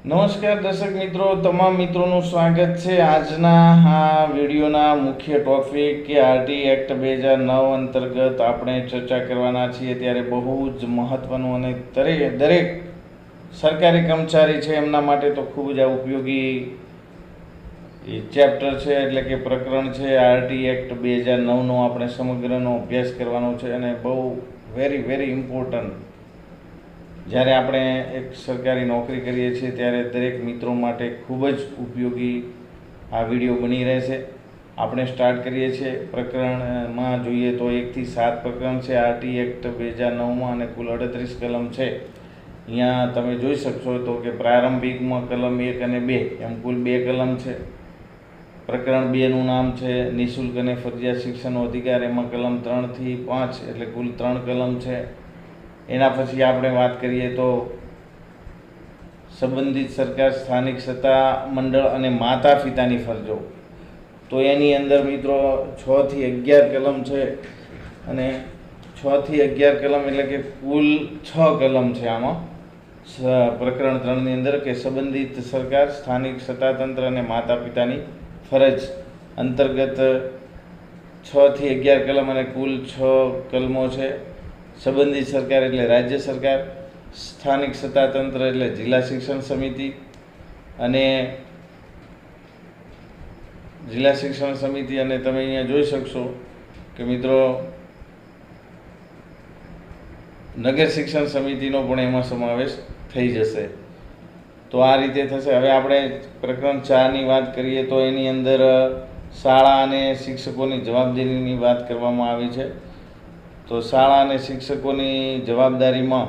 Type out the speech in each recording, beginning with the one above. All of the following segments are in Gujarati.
નમસ્કાર દર્શક મિત્રો, તમામ મિત્રોનું સ્વાગત છે આજના આ વિડીયોના મુખ્ય ટોપિક કે આરટી એક્ટ 2009 અંતર્ગત આપણે ચર્ચા કરવાના છીએ. ત્યારે બહુ જ મહત્વનું અને દરેક સરકારી કર્મચારી છે એમના માટે તો ખૂબ જ ઉપયોગી ચેપ્ટર છે, એટલે કે પ્રકરણ છે. આરટી એક્ટ 2009નો આપણે સમગ્રનો અભ્યાસ કરવાનો છે અને બહુ વેરી ઇમ્પોર્ટન્ટ. જ્યારે આપણે એક સરકારી નોકરી કરીએ છીએ ત્યારે દરેક મિત્રો માટે ખૂબ જ ઉપયોગી આ વિડીયો બની રહેશે. આપણે સ્ટાર્ટ કરીએ છીએ. પ્રકરણમાં જોઈએ તો 1 થી 7 પ્રકરણ છે આરટી એક્ટ 2009માં અને કુલ 38 કલમ છે. અહીંયા તમે જોઈ શકશો તો કે પ્રારંભિકમાં કલમ 1 અને 2 એમ કુલ 2 કલમ છે. પ્રકરણ 2નું નામ છે નિઃશુલ્ક અને ફરજિયાત શિક્ષણનો અધિકાર, એમાં કલમ 3 થી 5 એટલે કુલ 3 કલમ છે. એના પછી આપણે વાત કરીએ તો સંબંધિત સરકાર, સ્થાનિક સત્તા મંડળ અને માતા પિતાની ફરજો, તો એની અંદર મિત્રો 6 થી 11 કલમ છે અને 6 થી 11 કલમ એટલે કે કુલ 6 કલમ છે આમાં પ્રકરણ 3ની અંદર, કે સંબંધિત સરકાર, સ્થાનિક સત્તાતંત્ર અને માતા પિતાની ફરજ અંતર્ગત 6 થી 11 કલમ અને કુલ 6 કલમો છે. સંબંધિત સરકાર એટલે રાજ્ય સરકાર, સ્થાનિક સત્તાતંત્ર એટલે જિલ્લા શિક્ષણ સમિતિ અને તમે અહીંયા જોઈ શકશો કે મિત્રો નગર શિક્ષણ સમિતિનો પણ એમાં સમાવેશ થઈ જશે. તો આ રીતે થશે. હવે આપણે પ્રકરણ 4ની વાત કરીએ તો એની અંદર શાળા અને શિક્ષકોની જવાબદારીની વાત કરવામાં આવી છે. તો શાળા અને શિક્ષકોની જવાબદારીમાં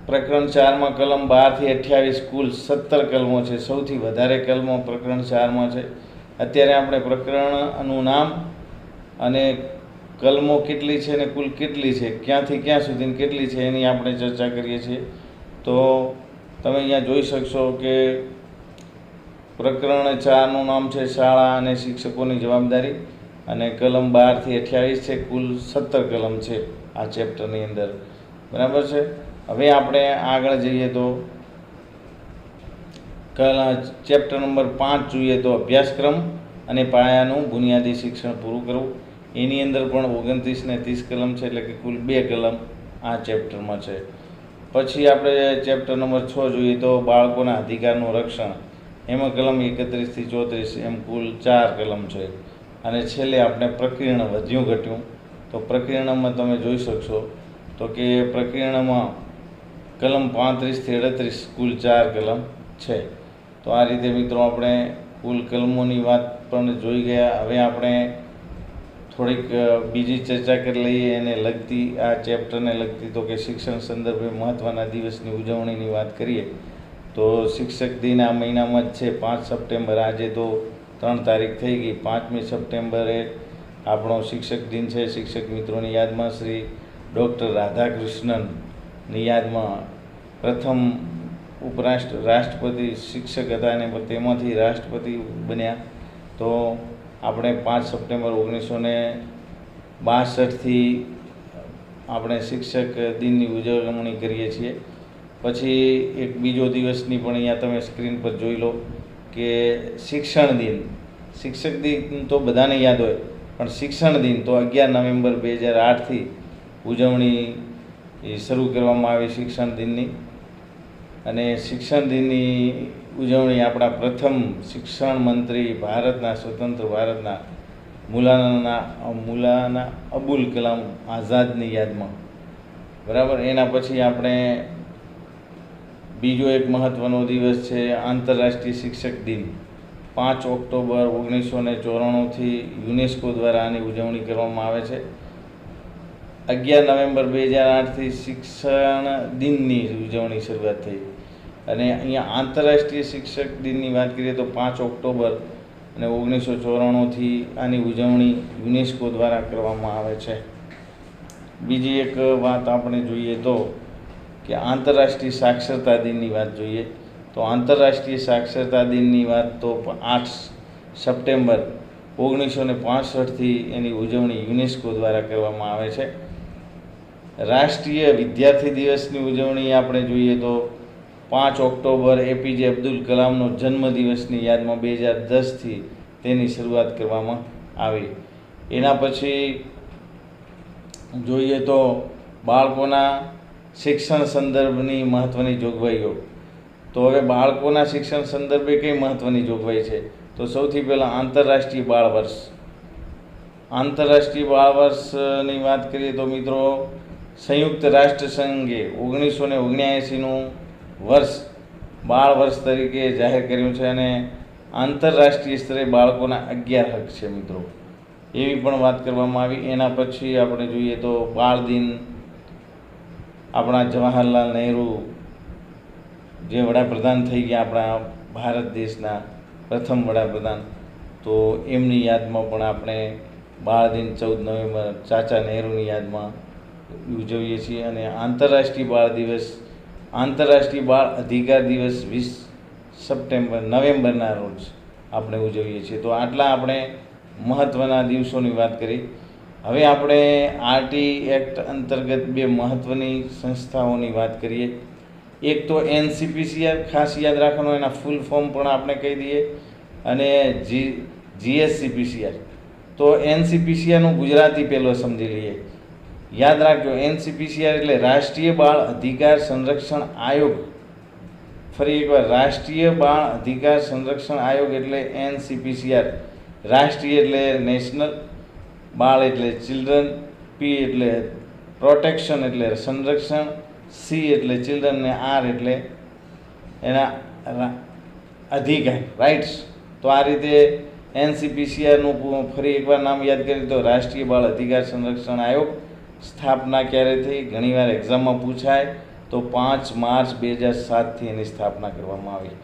પ્રકરણ 4માં કલમ 12 થી 28 કુલ 17 કલમો છે. સૌથી વધારે કલમો પ્રકરણ 4માં છે. અત્યારે આપણે પ્રકરણનું નામ અને કલમો કેટલી છે ને કુલ કેટલી છે, ક્યાંથી ક્યાં સુધીની કેટલી છે એની આપણે ચર્ચા કરીએ છીએ. તો તમે અહીંયા જોઈ શકશો કે પ્રકરણ 4નું નામ છે શાળા અને શિક્ષકોની જવાબદારી અને કલમ 12 થી 28 છે. કુલ 17 કલમ છે આ ચેપ્ટરની અંદર, બરાબર છે. હવે આપણે આગળ જઈએ તો ચેપ્ટર નંબર 5 જોઈએ તો અભ્યાસક્રમ અને પાયાનું બુનિયાદી શિક્ષણ પૂરું કરવું. એની અંદર પણ 29 ને 30 કલમ છે, એટલે કે કુલ 2 કલમ આ ચેપ્ટરમાં છે. પછી આપણે ચેપ્ટર નંબર 6 જોઈએ તો બાળકોના અધિકારનું રક્ષણ, એમાં કલમ 31 થી 34 એમ કુલ 4 કલમ છે. અને છેલ્લે આપણે પ્રકીર્ણ વધ્યું ઘટ્યું, તો પ્રકીર્ણમાં તમે જોઈ શકશો તો કે પ્રકીર્ણમાં કલમ 35 થી 38 કુલ 4 કલમ છે. તો આ રીતે મિત્રો આપણે કુલ કલમોની વાત પણ જોઈ ગયા. હવે આપણે થોડીક બીજી ચર્ચા કરી લઈએ એને લગતી, આ ચેપ્ટરને લગતી, તો કે શિક્ષણ સંદર્ભે મહત્ત્વના દિવસની ઉજવણીની વાત કરીએ તો શિક્ષક દિન આ મહિનામાં જ છે, 5 સપ્ટેમ્બર. આજે તો 3 તારીખ થઈ ગઈ. 5મી સપ્ટેમ્બરે આપણો શિક્ષક દિન છે. શિક્ષક મિત્રોની યાદમાં શ્રી ડૉક્ટર રાધાકૃષ્ણનની યાદમાં પ્રથમ રાષ્ટ્રપતિ શિક્ષક હતા અને તેમાંથી રાષ્ટ્રપતિ બન્યા. તો આપણે 5 સપ્ટેમ્બર 1962થી આપણે શિક્ષક દિનની ઉજવણી કરીએ છીએ. પછી એક બીજો દિવસની પણ અહીંયા તમે સ્ક્રીન પર જોઈ લો કે શિક્ષણ દિન. શિક્ષક દિન તો બધાને યાદ હોય, પણ શિક્ષણ દિન તો 11 નવેમ્બર 2008થી ઉજવણી શરૂ કરવામાં આવી શિક્ષણ દિનની. અને શિક્ષણ દિનની ઉજવણી આપણા પ્રથમ શિક્ષણ મંત્રી સ્વતંત્ર ભારતના મૌલાના અબુલ કલામ આઝાદની યાદમાં, બરાબર. એના પછી આપણે બીજો એક મહત્ત્વનો દિવસ છે આંતરરાષ્ટ્રીય શિક્ષક દિન. 5 ઓક્ટોબર 1994થી યુનેસ્કો દ્વારા આની ઉજવણી કરવામાં આવે છે. 11 નવેમ્બર 2008થી શિક્ષણ દિનની ઉજવણી શરૂઆત થઈ. અને અહીંયા આંતરરાષ્ટ્રીય શિક્ષક દિનની વાત કરીએ તો 5 ઓક્ટોબર અને 1994થી આની ઉજવણી યુનેસ્કો દ્વારા કરવામાં આવે છે. બીજી એક વાત આપણે જોઈએ તો કે આંતરરાષ્ટ્રીય સાક્ષરતા દિનની વાત જોઈએ તો આંતરરાષ્ટ્રીય સાક્ષરતા દિનની વાત તો 8 સપ્ટેમ્બર 1965થી એની ઉજવણી યુનેસ્કો દ્વારા કરવામાં આવે છે. રાષ્ટ્રીય વિદ્યાર્થી દિવસની ઉજવણી આપણે જોઈએ તો 5 ઓક્ટોબર એપીજે અબ્દુલ કલામનો જન્મદિવસની યાદમાં 2010થી તેની શરૂઆત કરવામાં આવી. એના પછી જોઈએ તો બાળકોના શિક્ષણ સંદર્ભની મહત્ત્વની જોગવાઈઓ. તો હવે બાળકોના શિક્ષણ સંદર્ભે કઈ મહત્ત્વની જોગવાઈ છે? તો સૌથી પહેલાં આંતરરાષ્ટ્રીય બાળ વર્ષ. આંતરરાષ્ટ્રીય બાળ વર્ષની વાત કરીએ તો મિત્રો, સંયુક્ત રાષ્ટ્ર સંઘે 1979નું વર્ષ બાળ વર્ષ તરીકે જાહેર કર્યું છે અને આંતરરાષ્ટ્રીય સ્તરે બાળકોના 11 હક છે મિત્રો, એવી પણ વાત કરવામાં આવી. એના પછી આપણે જોઈએ તો બાળ દિન, આપણા જવાહરલાલ નહેરુ જે વડાપ્રધાન થઈ ગયા, આપણા ભારત દેશના પ્રથમ વડાપ્રધાન, તો એમની યાદમાં પણ આપણે બાળ દિન 14 નવેમ્બર ચાચા નહેરુની યાદમાં ઉજવીએ છીએ. અને આંતરરાષ્ટ્રીય બાળ દિવસ, આંતરરાષ્ટ્રીય બાળ અધિકાર દિવસ 20 નવેમ્બરના રોજ આપણે ઉજવીએ છીએ. તો આટલા આપણે મહત્ત્વના દિવસોની વાત કરી. હવે આપણે આરટી એક્ટ અંતર્ગત 2 મહત્ત્વની સંસ્થાઓની વાત કરીએ. એક તો એનસીપીસીઆર, ખાસ યાદ રાખવાનું, એના ફૂલ ફોર્મ પણ આપણે કહી દઈએ, અને જીએસસીપીસીઆર. તો એનસીપીસીઆરનું ગુજરાતી પહેલો સમજી લઈએ. યાદ રાખજો, એનસીપીસીઆર એટલે રાષ્ટ્રીય બાળ અધિકાર સંરક્ષણ આયોગ. ફરી એકવાર, રાષ્ટ્રીય બાળ અધિકાર સંરક્ષણ આયોગ એટલે એનસીપીસીઆર. રાષ્ટ્રીય એટલે નેશનલ, બાળ એટલે ચિલ્ડ્રન, પી એટલે પ્રોટેક્શન એટલે સંરક્ષણ, સી એટલે ચિલ્ડ્રન ને આર એટલે એના અધિકાર, રાઇટ્સ. તો આ રીતે એનસીપીસીઆરનું ફરી એકવાર નામ યાદ કરીએ તો રાષ્ટ્રીય બાળ અધિકાર સંરક્ષણ આયોગ. સ્થાપના ક્યારે થઈ? ઘણીવાર એક્ઝામમાં પૂછાય. તો 5 માર્ચ 2007થી એની સ્થાપના કરવામાં આવી.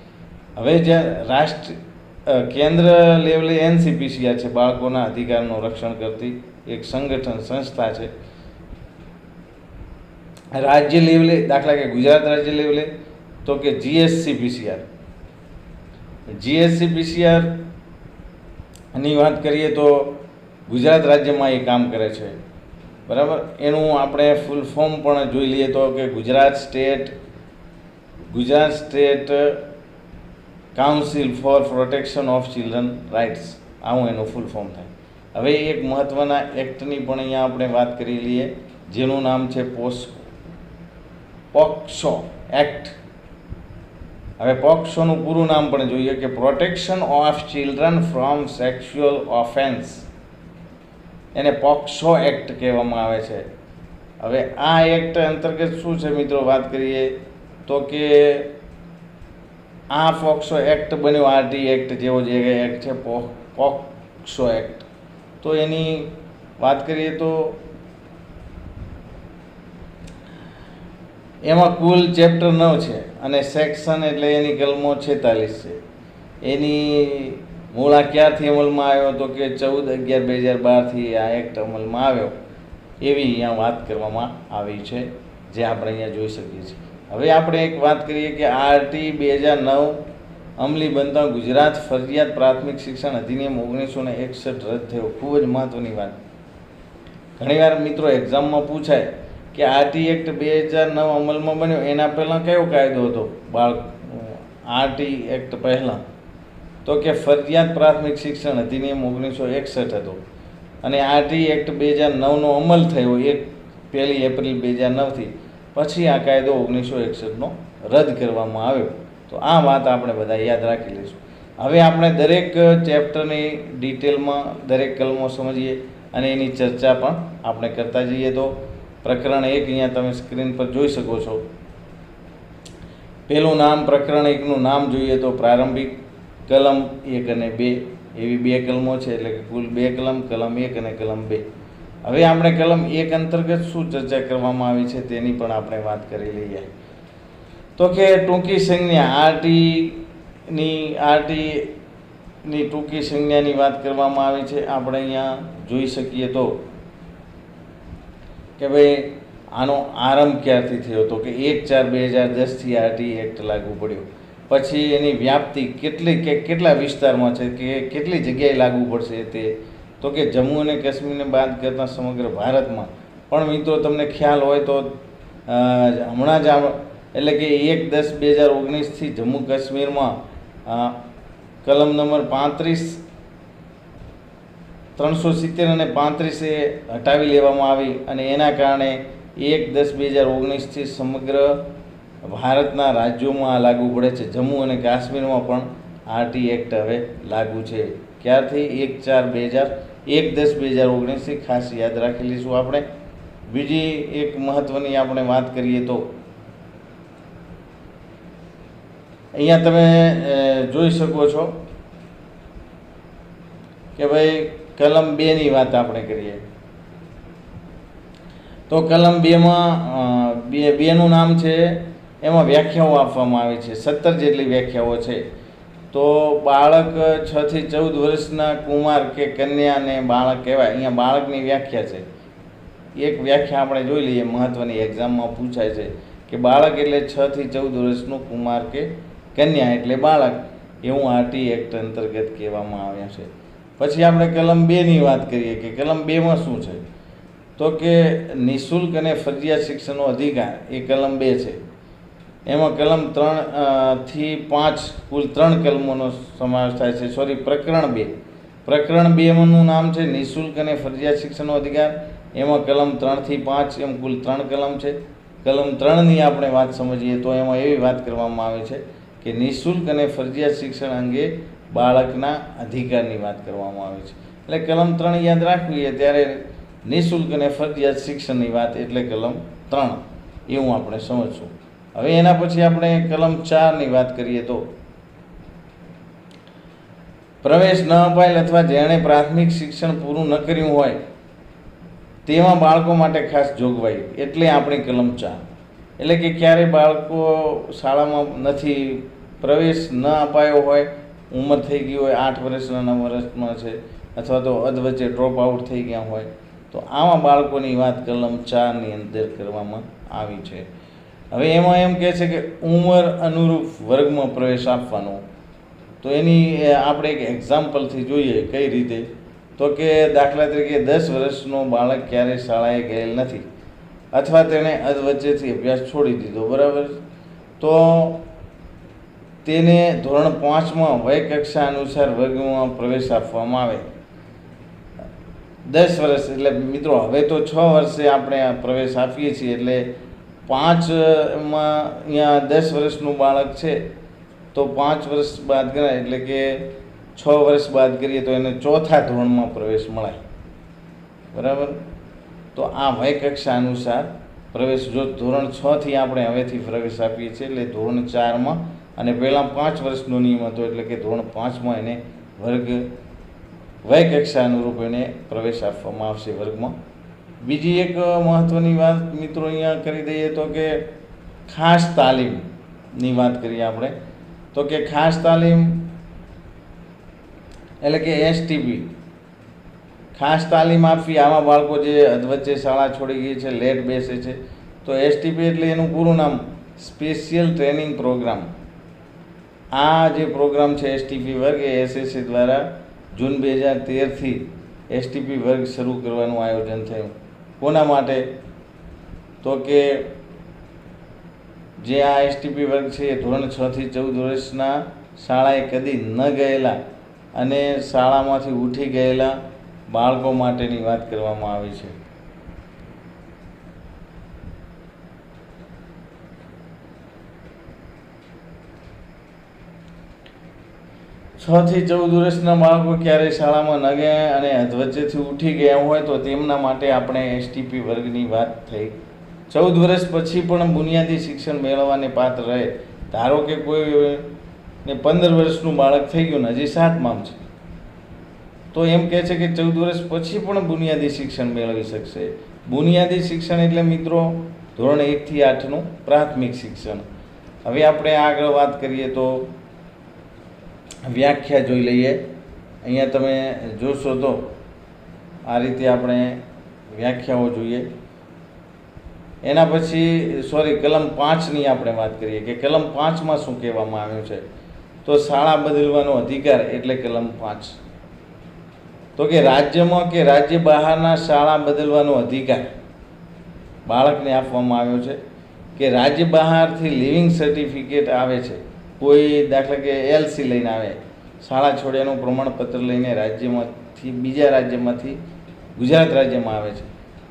હવે જ્યાં કેન્દ્ર લેવલે એનસીપીસીઆર છે, બાળકોના અધિકારનું રક્ષણ કરતી એક સંગઠન, સંસ્થા છે. રાજ્ય લેવલે, દાખલા કે ગુજરાત રાજ્ય લેવલે, તો કે જીએસસીપીસીઆર. જીએસસીપીસીઆર ની વાત કરીએ તો ગુજરાત રાજ્યમાં એ કામ કરે છે, બરાબર. એનું આપણે ફૂલ ફોર્મ પણ જોઈ લઈએ તો કે Gujarat state council for protection of children rights, આવું એનું ફૂલ ફોર્મ થાય. હવે એક મહત્ત્વના એક્ટની પણ અહીંયા આપણે વાત કરી લઈએ, જેનું નામ છે પોક્સો એક્ટ. હવે પોક્સોનું પૂરું નામ પણ જોઈએ કે protection of children from sexual offence. એને પોક્સો એક્ટ કહેવામાં આવે છે. હવે આ એક્ટ અંતર્ગત શું છે મિત્રો, વાત કરીએ તો કે આ પોક્સો એક્ટ બન્યો આરટી એક્ટ જેવો જે એક્ટ છે, પોક્સો એક્ટ. તો એની વાત કરીએ તો એમાં કુલ ચેપ્ટર 9 છે અને સેક્શન એટલે એની કલમો 46 છે. એની મૂળ ક્યારથી અમલમાં આવ્યો તો કે 14/11/2012થી આ એક્ટ અમલમાં આવ્યો, એવી અહીંયા વાત કરવામાં આવી છે, જે આપણે અહીંયા જોઈ શકીએ છીએ. હવે આપણે એક વાત કરીએ કે આરટી 2009 અમલી બનતા ગુજરાત ફરજિયાત પ્રાથમિક શિક્ષણ અધિનિયમ 1961 રદ થયો. ખૂબ જ મહત્ત્વની વાત. ઘણીવાર મિત્રો એક્ઝામમાં પૂછાય કે આરટી એક્ટ 2009 અમલમાં બન્યો, એના પહેલાં કયો કાયદો હતો આરટી એક્ટ પહેલાં? તો કે ફરજિયાત પ્રાથમિક શિક્ષણ અધિનિયમ 1961 હતો. અને આરટી એક્ટ 2009નો અમલ થયો 1 એપ્રિલ 2009થી. પછી આ કાયદો 1961નો રદ કરવામાં આવ્યો. તો આ વાત આપણે બધા યાદ રાખી લઈશું. હવે આપણે દરેક ચેપ્ટરની ડિટેલમાં દરેક કલમો સમજીએ અને એની ચર્ચા પણ આપણે કરતા જઈએ. તો પ્રકરણ 1 અહીંયા તમે સ્ક્રીન પર જોઈ શકો છો. પહેલું નામ, પ્રકરણ 1નું નામ જોઈએ તો પ્રારંભિક, કલમ 1 અને 2 એવી 2 કલમો છે, એટલે કે કુલ 2 કલમ, કલમ 1 અને કલમ 2. હવે આપણે કલમ 1 અંતર્ગત શું ચર્ચા કરવામાં આવી છે તેની પણ આપણે વાત કરી લઈએ. તો કે ટૂંકી સંજ્ઞા, આરટીની ટૂંકી સંજ્ઞાની વાત કરવામાં આવી છે. આપણે અહીંયા જોઈ શકીએ તો કે ભાઈ આનો આરંભ ક્યારથી થયો? તો કે 1/4/2010થી આરટી એક્ટ લાગુ પડ્યો. પછી એની વ્યાપ્તિ કેટલા વિસ્તારમાં છે, કે કેટલી જગ્યાએ લાગુ પડશે તે? તો કે જમ્મુ અને કાશ્મીરને બાદ કરતાં સમગ્ર ભારતમાં. પણ મિત્રો તમને ખ્યાલ હોય તો હમણાં જ એટલે કે 1/10/2019થી જમ્મુ કાશ્મીરમાં કલમ નંબર 35, 370 અને 35 એ હટાવી લેવામાં આવી અને એના કારણે 1/10/2019થી સમગ્ર ભારતના રાજ્યોમાં આ લાગુ પડે છે. જમ્મુ અને કાશ્મીરમાં પણ આરટી એક્ટ હવે લાગુ છે. ક્યારથી? 1/10/2019થી ખાસ યાદ રાખી લઈશું આપણે. બીજી એક મહત્વની આપણે વાત કરીએ તો અહીંયા તમે જોઈ શકો છો કે ભાઈ કલમ 2ની વાત આપણે કરીએ તો કલમ 2માં 2નું નામ છે, એમાં વ્યાખ્યાઓ આપવામાં આવી છે. 17 જેટલી વ્યાખ્યાઓ છે. તો બાળક 6 થી 14 વર્ષના કુમાર કે કન્યાને બાળક કહેવાય. અહીંયા બાળકની વ્યાખ્યા છે. એક વ્યાખ્યા આપણે જોઈ લઈએ, મહત્વની એક્ઝામમાં પૂછાય છે કે બાળક એટલે 6 થી 14 વર્ષનું કુમાર કે કન્યા એટલે બાળક, એવું આરટી એક્ટ અંતર્ગત કહેવામાં આવ્યા છે. પછી આપણે કલમ 2ની વાત કરીએ કે કલમ 2માં શું છે, તો કે નિઃશુલ્ક અને ફરજિયાત શિક્ષણનો અધિકાર, એ કલમ 2 છે. એમાં કલમ 3 થી 5 કુલ 3 કલમોનો સમાવેશ થાય છે. પ્રકરણ 2. પ્રકરણ 2નું નામ છે નિઃશુલ્ક અને ફરજિયાત શિક્ષણનો અધિકાર. એમાં કલમ 3 થી 5 એમ કુલ 3 કલમ છે. કલમ 3ની આપણે વાત સમજીએ તો એમાં એવી વાત કરવામાં આવે છે કે નિઃશુલ્ક અને ફરજિયાત શિક્ષણ અંગે બાળકના અધિકારની વાત કરવામાં આવે છે. એટલે કલમ 3 યાદ રાખવી ત્યારે નિઃશુલ્ક અને ફરજિયાત શિક્ષણની વાત એટલે કલમ 3, એવું આપણે સમજશું. હવે એના પછી આપણે કલમ 4ની વાત કરીએ તો પ્રવેશ ન અપાયેલ અથવા જેણે પ્રાથમિક શિક્ષણ પૂરું ન કર્યું હોય તેવા બાળકો માટે ખાસ જોગવાઈ, એટલે આપણી કલમ 4. એટલે કે ક્યારે બાળકો શાળામાં નથી, પ્રવેશ ન અપાયો હોય, ઉંમર થઈ ગઈ હોય, 8 વર્ષના 9 વર્ષમાં છે, અથવા તો અધવચ્ચે ડ્રોપ આઉટ થઈ ગયા હોય, તો આવા બાળકોની વાત કલમ 4ની અંદર કરવામાં આવી છે. હવે એમાં એમ કહે છે કે ઉંમર અનુરૂપ વર્ગમાં પ્રવેશ આપવાનો. તો એની આપણે એક એક્ઝામ્પલથી જોઈએ કઈ રીતે, તો કે દાખલા તરીકે 10 વર્ષનો બાળક ક્યારેય શાળાએ ગયેલ નથી અથવા તેણે અધવચ્ચેથી અભ્યાસ છોડી દીધો, બરાબર, તો તેને ધોરણ 5માં વય કક્ષા અનુસાર વર્ગમાં પ્રવેશ આપવામાં આવે. 10 વર્ષ એટલે મિત્રો હવે તો 6 વર્ષે આપણે પ્રવેશ આપીએ છીએ, એટલે 5માં અહીંયા 10 વર્ષનું બાળક છે તો 5 વર્ષ બાદ ગણાય, એટલે કે 6 વર્ષ બાદ કરીએ તો એને 4થા ધોરણમાં પ્રવેશ મળાય, બરાબર. તો આ વય કક્ષા અનુસાર પ્રવેશ, જો ધોરણ 6થી આપણે હવેથી પ્રવેશ આપીએ છીએ એટલે ધોરણ 4માં, અને પહેલાં 5 વર્ષનો નિયમ હતો એટલે કે ધોરણ 5માં એને વર્ગ વય કક્ષા અનુરૂપ એને પ્રવેશ આપવામાં આવશે વર્ગમાં. બીજી એક મહત્ત્વની વાત મિત્રો અહીંયા કરી દઈએ તો કે ખાસ તાલીમની વાત કરીએ આપણે, તો કે ખાસ તાલીમ એટલે કે એસટીપી, ખાસ તાલીમ આપવી આવા બાળકો જે અધવચ્ચે શાળા છોડી ગઈ છે, લેટ બેસે છે, તો એસટીપી એટલે એનું પૂરું નામ સ્પેશિયલ ટ્રેનિંગ પ્રોગ્રામ. આ જે પ્રોગ્રામ છે એસટીપી વર્ગ એ એસએસસી દ્વારા જૂન 2013થી એસટીપી વર્ગ શરૂ કરવાનું આયોજન થયું. કોના માટે? તો કે જે આ એસટીપી વર્ગ છે એ ધોરણ 6 થી 14 વર્ષના શાળાએ કદી ન ગયેલા અને શાળામાંથી ઉઠી ગયેલા બાળકો માટેની વાત કરવામાં આવી છે. છ થી 14 વર્ષના બાળકો ક્યારેય શાળામાં ન ગયા અને અધવચ્ચેથી ઉઠી ગયા હોય તો તેમના માટે આપણે એસટીપી વર્ગની વાત થઈ. 14 વર્ષ પછી પણ બુનિયાદી શિક્ષણ મેળવવાને પાત્ર રહે. ધારો કે કોઈને 15 વર્ષનું બાળક થઈ ગયું ને હજી 7માં છે, તો એમ કહે છે કે 14 વર્ષ પછી પણ બુનિયાદી શિક્ષણ મેળવી શકશે. બુનિયાદી શિક્ષણ એટલે મિત્રો ધોરણ 1 થી 8નું પ્રાથમિક શિક્ષણ. હવે આપણે આગળ વાત કરીએ તો વ્યાખ્યા જોઈ લઈએ. અહીંયા તમે જોશો તો આ રીતે આપણે વ્યાખ્યાઓ જોઈએ. એના પછી કલમ 5ની આપણે વાત કરીએ કે કલમ 5માં શું કહેવામાં આવ્યું છે, તો શાળા બદલવાનો અધિકાર એટલે કલમ 5. તો કે રાજ્યમાં કે રાજ્ય બહારના શાળા બદલવાનો અધિકાર બાળકને આપવામાં આવ્યો છે. કે રાજ્ય બહારથી લિવિંગ સર્ટિફિકેટ આવે છે, કોઈ દાખલા કે LC લઈને આવે, શાળા છોડ્યાનું પ્રમાણપત્ર લઈને રાજ્યમાંથી બીજા રાજ્યમાંથી ગુજરાત રાજ્યમાં આવે છે,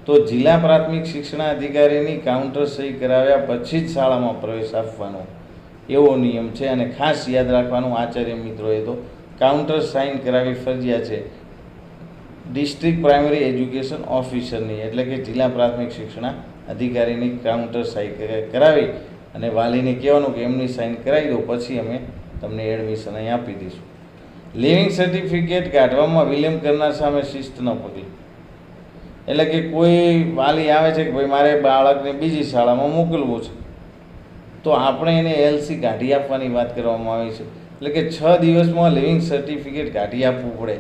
તો જિલ્લા પ્રાથમિક શિક્ષણાધિકારીની કાઉન્ટર સહી કરાવ્યા પછી જ શાળામાં પ્રવેશ આપવાનો એવો નિયમ છે. અને ખાસ યાદ રાખવાનું આચાર્ય મિત્રોએ તો કાઉન્ટર સાઇન કરાવી ફરજિયાત છે ડિસ્ટ્રિક્ટ પ્રાઇમરી એજ્યુકેશન ઓફિસરની, એટલે કે જિલ્લા પ્રાથમિક શિક્ષણ અધિકારીની કાઉન્ટર સાઇન કરાવી અને વાલીને કહેવાનું કે એમની સાઇન કરાવી દો, પછી અમે તમને એડમિશન અહીં આપી દઈશું. લિવિંગ સર્ટિફિકેટ કાઢવામાં વિલંબ કરનાર સામે શિસ્તનો પગલું. એટલે કે કોઈ વાલી આવે છે કે ભાઈ મારે બાળકને બીજી શાળામાં મોકલવું છે, તો આપણે એને LC કાઢી આપવાની વાત કરવામાં આવી છે. એટલે કે 6 દિવસમાં લિવિંગ સર્ટિફિકેટ કાઢી આપવું પડે.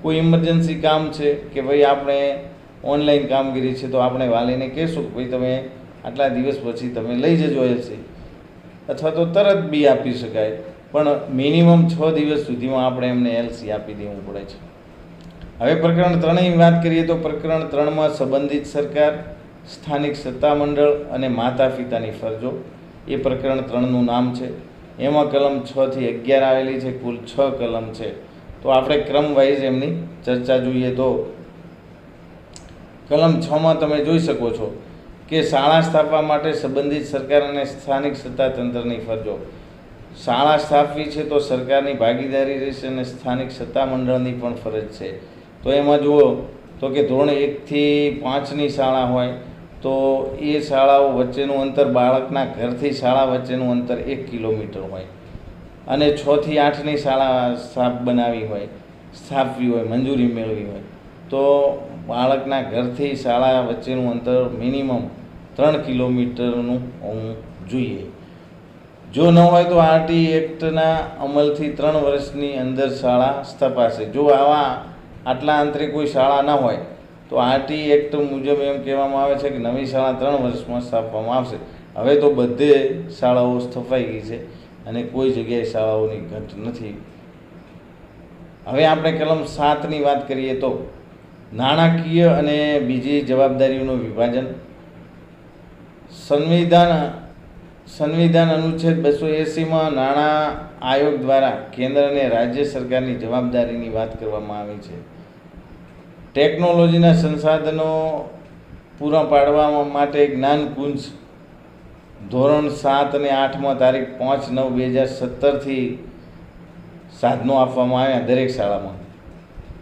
કોઈ ઇમરજન્સી કામ છે કે ભાઈ આપણે ઓનલાઈન કામગીરી છે, તો આપણે વાલીને કહેશું કે ભાઈ તમે આટલા દિવસ પછી તમે લઈ જજો LC, અથવા તો તરત બી આપી શકાય, પણ મિનિમમ 6 દિવસ સુધીમાં આપણે એમને LC આપી દેવું પડે છે. હવે પ્રકરણ 3ની વાત કરીએ તો પ્રકરણ 3માં સંબંધિત સરકાર, સ્થાનિક સત્તામંડળ અને માતા પિતાની ફરજો, એ પ્રકરણ 3નું નામ છે. એમાં કલમ 6 થી 11 આવેલી છે, કુલ 6 કલમ છે. તો આપણે ક્રમ વાઇઝ એમની ચર્ચા જોઈએ તો કલમ 6માં તમે જોઈ શકો છો કે શાળા સ્થાપવા માટે સંબંધિત સરકાર અને સ્થાનિક સત્તાતંત્રની ફરજો. શાળા સ્થાપવી છે તો સરકારની ભાગીદારી રહેશે અને સ્થાનિક સત્તામંડળની પણ ફરજ છે. તો એમાં જુઓ તો કે ધોરણ 1 થી 5ની શાળા હોય તો એ શાળાઓ વચ્ચેનું અંતર, બાળકના ઘરથી શાળા વચ્ચેનું અંતર 1 કિલોમીટર હોય, અને 6 થી 8ની શાળા સ્થાપવી હોય, મંજૂરી મેળવી હોય તો બાળકના ઘરથી શાળા વચ્ચેનું અંતર મિનિમમ 3 કિલોમીટરનું હોવું જોઈએ. જો ન હોય તો RT એક્ટના અમલથી 3 વર્ષની અંદર શાળા સ્થપાશે. જો આટલા અંતરે કોઈ શાળા ન હોય તો RT એક્ટ મુજબ એમ કહેવામાં આવે છે કે નવી શાળા 3 વર્ષમાં સ્થાપવામાં આવશે. હવે તો બધે શાળાઓ સ્થપાઈ ગઈ છે અને કોઈ જગ્યાએ શાળાઓની ઘટ નથી. હવે આપણે કલમ 7ની વાત કરીએ તો નાણાકીય અને બીજી જવાબદારીઓનું વિભાજન. સંવિધાન અનુચ્છેદ 280માં નાણાં આયોગ દ્વારા કેન્દ્ર અને રાજ્ય સરકારની જવાબદારીની વાત કરવામાં આવી છે. ટેકનોલોજીના સંસાધનો પૂરા પાડવા માટે જ્ઞાનકુંજ ધોરણ 7 અને 8માં તારીખ 5/9/2017થી સાધનો આપવામાં આવ્યા દરેક શાળામાં.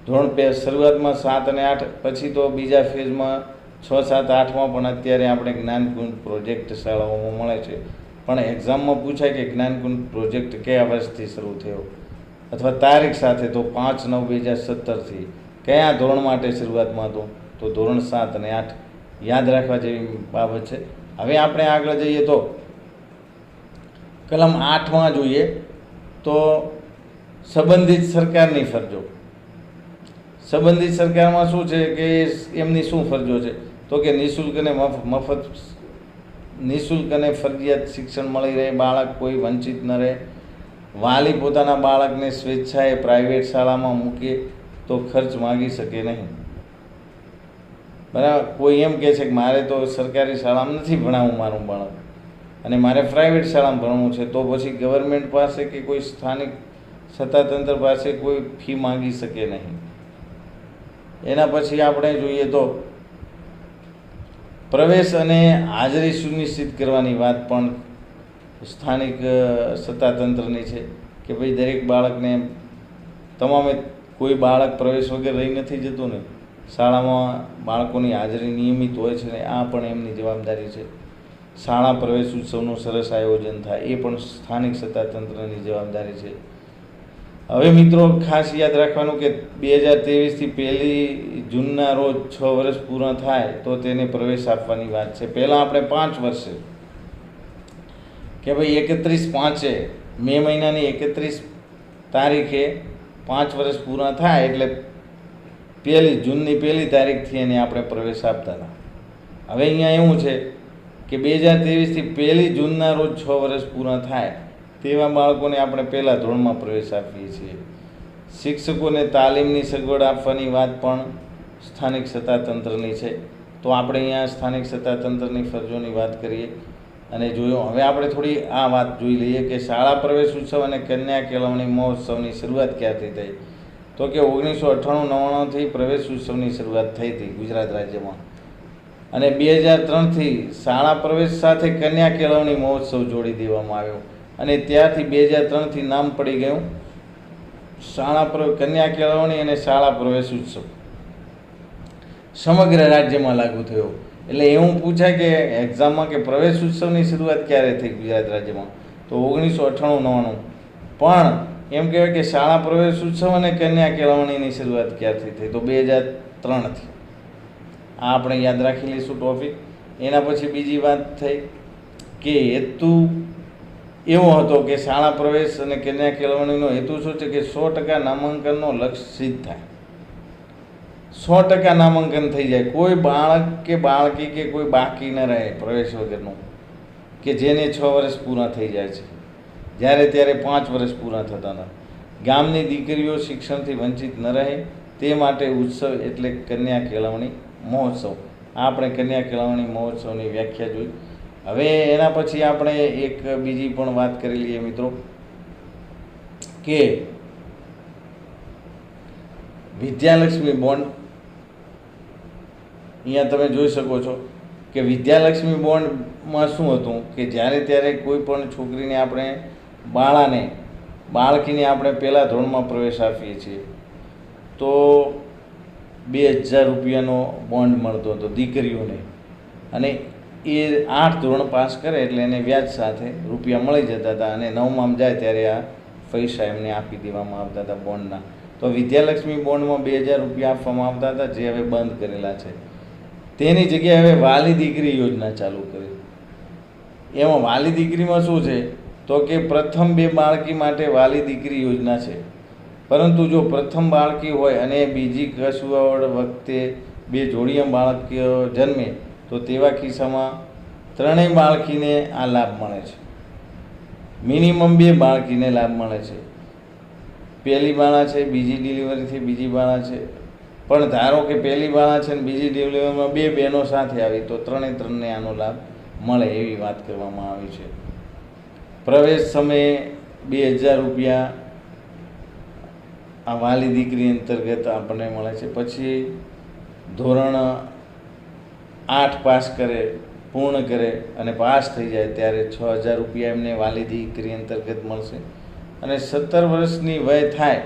ધોરણ 2 શરૂઆતમાં 7 અને 8, પછી તો બીજા ફેઝમાં 6, 7, 8માં પણ અત્યારે આપણે જ્ઞાનકુંજ પ્રોજેક્ટ શાળાઓમાં મળે છે. પણ એક્ઝામમાં પૂછાય કે જ્ઞાનકુંજ પ્રોજેક્ટ કયા વર્ષથી શરૂ થયો અથવા તારીખ સાથે, તો 5/9/2017થી. કયા ધોરણ માટે શરૂઆતમાં હતો તો ધોરણ 7 અને 8. યાદ રાખવા જેવી બાબત છે. હવે આપણે આગળ જઈએ તો કલમ 8માં જોઈએ તો સંબંધિત સરકારની ફરજો. સંબંધિત સરકારમાં શું છે કે એમની શું ફરજો છે તો કે નિઃશુલ્ક અને ફરજિયાત શિક્ષણ મળી રહે, બાળક કોઈ વંચિત ન રહે. વાલી પોતાના બાળકને સ્વેચ્છાએ પ્રાઇવેટ શાળામાં મૂકે તો ખર્ચ માગી શકે નહીં. બરાબર. કોઈ એમ કહે છે કે મારે તો સરકારી શાળામાં નથી ભણાવવું મારું બાળક અને મારે પ્રાઇવેટ શાળામાં ભણવું છે, તો પછી ગવર્મેન્ટ પાસે કે કોઈ સ્થાનિક સત્તાતંત્ર પાસે કોઈ ફી માગી શકે નહીં. એના પછી આપણે જોઈએ તો પ્રવેશ અને હાજરી સુનિશ્ચિત કરવાની વાત પણ સ્થાનિક સત્તાતંત્રની છે કે ભાઈ દરેક બાળકને કોઈ બાળક પ્રવેશ વગર રહી નથી જતું ને, શાળામાં બાળકોની હાજરી નિયમિત હોય છે ને, આ પણ એમની જવાબદારી છે. શાળા પ્રવેશ ઉત્સવનું સરસ આયોજન થાય, એ પણ સ્થાનિક સત્તાતંત્રની જવાબદારી છે. હવે મિત્રો ખાસ યાદ રાખવાનું કે 2023થી 1 જૂનના રોજ 6 વર્ષ પૂર્ણ થાય તો તેને પ્રવેશ આપવાની વાત છે. પહેલાં આપણે 5 વર્ષે કે ભાઈ 31/5 મે મહિનાની 31 તારીખે 5 વર્ષ પૂરા થાય એટલે 1 જૂનની 1 તારીખથી એને આપણે પ્રવેશ આપતા હતા. હવે અહીંયા એવું છે કે 2023થી 1 જૂનના રોજ 6 વર્ષ પૂરા થાય તેવા બાળકોને આપણે પહેલાં ધોરણમાં પ્રવેશ આપીએ છીએ. શિક્ષકોને તાલીમની સગવડ આપવાની વાત પણ સ્થાનિક સત્તાતંત્રની છે. તો આપણે અહીંયા સ્થાનિક સત્તાતંત્રની ફરજોની વાત કરીએ. અને જોયો. હવે આપણે થોડી આ વાત જોઈ લઈએ કે શાળા પ્રવેશ ઉત્સવ અને કન્યા કેળવણી મહોત્સવની શરૂઆત ક્યારથી થઈ? તો કે 1998-99થી પ્રવેશ ઉત્સવની શરૂઆત થઈ હતી ગુજરાત રાજ્યમાં, અને 2003થી શાળા પ્રવેશ સાથે કન્યા કેળવણી મહોત્સવ જોડી દેવામાં આવ્યો, અને ત્યારથી 2003થી નામ પડી ગયું કન્યા કેળવણી અને શાળા પ્રવેશ ઉત્સવ. સમગ્ર રાજ્યમાં લાગુ થયો. એટલે એવું પૂછાય કે એક્ઝામમાં કે પ્રવેશ ઉત્સવની શરૂઆત ક્યારે થઈ ગુજરાત રાજ્યમાં? તો 1998-99. પણ એમ કહેવાય કે શાળા પ્રવેશ ઉત્સવ અને કન્યા કેળવણીની શરૂઆત ક્યારથી થઈ? તો 2003થી. આ આપણે યાદ રાખી લઈશું ટોપિક. એના પછી બીજી વાત થઈ કે હેતુ એવો હતો કે શાળા પ્રવેશ અને કન્યા કેળવણીનો હેતુ શું છે? કે 100% નામાંકનનો લક્ષ્ય સિદ્ધ થાય. 100% નામાંકન થઈ જાય, કોઈ બાળક કે બાળકી કે કોઈ બાકી ન રહે પ્રવેશ વગરનું, કે જેને 6 વર્ષ પૂરા થઈ જાય છે, જ્યારે ત્યારે 5 વર્ષ પૂરા થતા હતા. ગામની દીકરીઓ શિક્ષણથી વંચિત ન રહે તે માટે ઉત્સવ એટલે કન્યા કેળવણી મહોત્સવ. આપણે કન્યા કેળવણી મહોત્સવની વ્યાખ્યા જોઈ. હવે એના પછી આપણે એક બીજી પણ વાત કરી લઈએ મિત્રો, કે વિદ્યાલક્ષ્મી બોન્ડ. અહીંયા તમે જોઈ શકો છો કે વિદ્યાલક્ષ્મી બોન્ડમાં શું હતું કે જ્યારે ત્યારે કોઈ પણ છોકરીને આપણે બાળકીને આપણે પહેલાં ધોરણમાં પ્રવેશ આપીએ છીએ તો 2000 રૂપિયાનો બોન્ડ મળતો હતો દીકરીઓને, અને એ 8 ધોરણ પાસ કરે એટલે એને વ્યાજ સાથે રૂપિયા મળી જતા હતા, અને 9માં જાય ત્યારે આ પૈસા એમને આપી દેવામાં આવતા હતા બોન્ડના. તો વિદ્યાલક્ષ્મી બોન્ડમાં 2000 રૂપિયા આપવામાં આવતા હતા, જે હવે બંધ કરેલા છે. તેની જગ્યાએ હવે વાલી દીકરી યોજના ચાલુ કરી. એમાં વાલી દીકરીમાં શું છે? તો કે પ્રથમ 2 બાળકી માટે વાલી દીકરી યોજના છે, પરંતુ જો પ્રથમ બાળકી હોય અને બીજી કસુવડ વખતે 2 જોડિયા બાળકીઓ જન્મે તો તેવા કિસ્સામાં 3 બાળકીને આ લાભ મળે છે. મિનિમમ 2 બાળકીને લાભ મળે છે. પહેલી બાળા છે, બીજી ડિલિવરીથી બીજી બાળા છે, પણ ધારો કે પહેલી બાળા છે ને બીજી ડિલિવરીમાં 2 બહેનો સાથે આવી તો 3ને આનો લાભ મળે, એવી વાત કરવામાં આવી છે. પ્રવેશ સમયે 2000 રૂપિયા આ વાલી દીકરી અંતર્ગત આપણને મળે છે. પછી ધોરણ 8 પાસ કરે, પૂર્ણ કરે અને પાસ થઈ જાય ત્યારે 6000 રૂપિયા એમને વાલી દીકરી અંતર્ગત મળશે, અને 17 વર્ષની વય થાય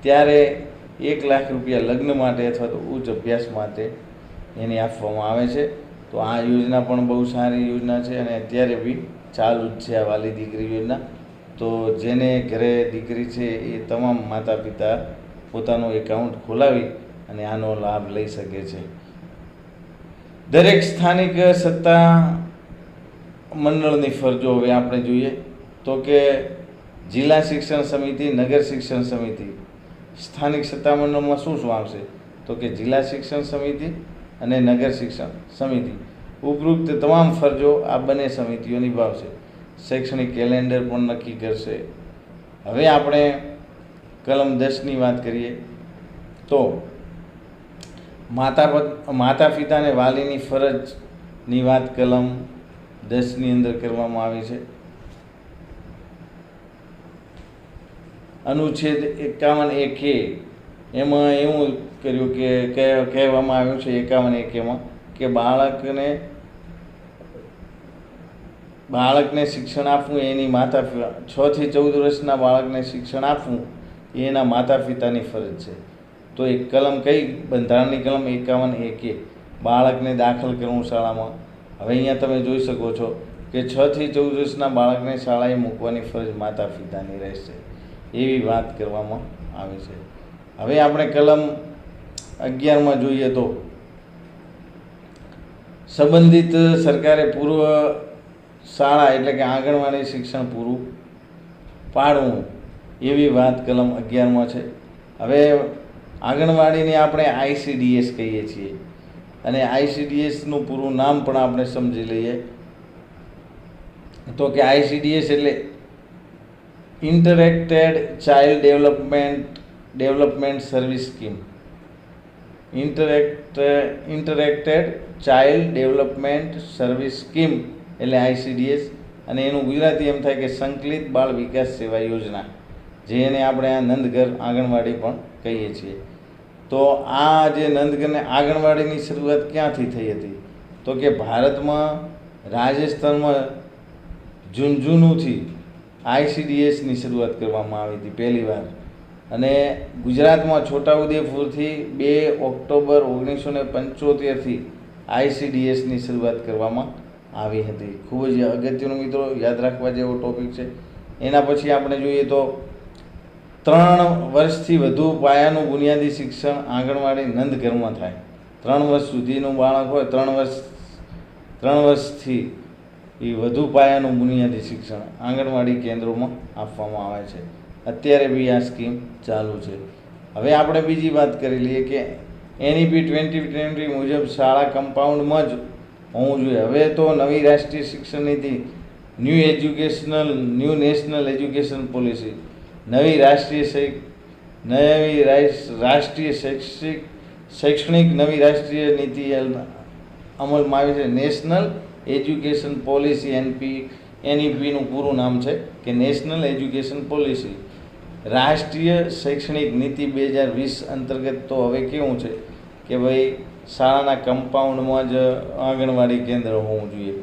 ત્યારે 1 લાખ રૂપિયા લગ્ન માટે અથવા તો ઉચ્ચ અભ્યાસ માટે એને આપવામાં આવે છે. તો આ યોજના પણ બહુ સારી યોજના છે, અને અત્યારે બી ચાલુ જ છે આ વાલી દીકરી યોજના. તો જેને ઘરે દીકરી છે એ તમામ માતા પિતા પોતાનું એકાઉન્ટ ખોલાવી અને આનો લાભ લઈ શકે છે. દરેક સ્થાનિક સત્તા મંડળની ફરજો હવે આપણે જોઈએ તો કે જિલ્લા શિક્ષણ સમિતિ, નગર શિક્ષણ સમિતિ. સ્થાનિક સત્તામંડળમાં શું શું આવશે? તો કે જિલ્લા શિક્ષણ સમિતિ અને નગર શિક્ષણ સમિતિ. ઉપરોક્ત તમામ ફરજો આ બંને સમિતિઓ નિભાવશે. શૈક્ષણિક કેલેન્ડર પણ નક્કી કરશે. હવે આપણે કલમ 10ની વાત કરીએ તો માતા પિતા અને વાલીની ફરજની વાત કલમ 10ની અંદર કરવામાં આવી છે. અનુચ્છેદ 51A એમાં એવું કર્યું કે કહેવામાં આવ્યું છે 51A કે બાળકને શિક્ષણ આપવું એની 6 થી 14 વર્ષના બાળકને શિક્ષણ આપવું એ એના માતા પિતાની ફરજ છે. તો એક કલમ કઈ? બંધારણની કલમ 51A, બાળકને દાખલ કરવું શાળામાં. હવે અહીંયા તમે જોઈ શકો છો કે 6 થી 14 વર્ષના બાળકને શાળાએ મૂકવાની ફરજ માતા પિતાની રહેશે, એવી વાત કરવામાં આવી છે. હવે આપણે કલમ 11માં જોઈએ તો સંબંધિત સરકારે પૂર્વ શાળા એટલે કે આંગણવાડી શિક્ષણ પૂરું પાડવું, એવી વાત કલમ 11માં છે. હવે આંગણવાડીને આપણે ICDS કહીએ છીએ, અને ICDSનું પૂરું નામ પણ આપણે સમજી લઈએ તો કે ICDS એટલે interacted child development service scheme. Interacted child development service scheme એટલે ICDS, અને એનું ગુજરાતી એમ થાય કે સંકલિત બાળ વિકાસ સેવા યોજના, જેને આપણે આ નંદઘર આંગણવાડી પણ કહીએ છીએ. તો આ જે નંદઘરને આંગણવાડીની શરૂઆત ક્યાંથી થઈ હતી? તો કે ભારતમાં રાજસ્થાનમાં ઝુંઝુનુથી ICDSની શરૂઆત કરવામાં આવી હતી પહેલીવાર, અને ગુજરાતમાં છોટાઉદેપુરથી 2 ઓક્ટોબર 1975થી ICDSની શરૂઆત કરવામાં આવી હતી. ખૂબ જ અગત્યનું મિત્રો, યાદ રાખવા જેવો ટોપિક છે. એના પછી આપણે જોઈએ તો 3 વર્ષથી વધુ પાયાનું બુનિયાદી શિક્ષણ આંગણવાડી નંદઘરમાં થાય. 3 વર્ષ સુધીનું બાળક હોય, 3 વર્ષથી એ વધુ પાયાનું બુનિયાદી શિક્ષણ આંગણવાડી કેન્દ્રોમાં આપવામાં આવે છે. અત્યારે બી આ સ્કીમ ચાલુ છે. હવે આપણે બીજી વાત કરી લઈએ કે NEP 2020 મુજબ શાળા કમ્પાઉન્ડમાં જ હોવું જોઈએ. હવે તો નવી રાષ્ટ્રીય શિક્ષણ નીતિ, ન્યૂ નેશનલ એજ્યુકેશન પોલિસી, નવી રાષ્ટ્રીય શૈક્ષણિક નવી રાષ્ટ્રીય નીતિ અમલમાં આવી છે. નેશનલ એજ્યુકેશન પોલિસી, NEPનું પૂરું નામ છે કે નેશનલ એજ્યુકેશન પોલિસી. રાષ્ટ્રીય શૈક્ષણિક નીતિ 2020 અંતર્ગત તો હવે કેવું છે કે ભાઈ શાળાના કમ્પાઉન્ડમાં જ આંગણવાડી કેન્દ્ર હોવું જોઈએ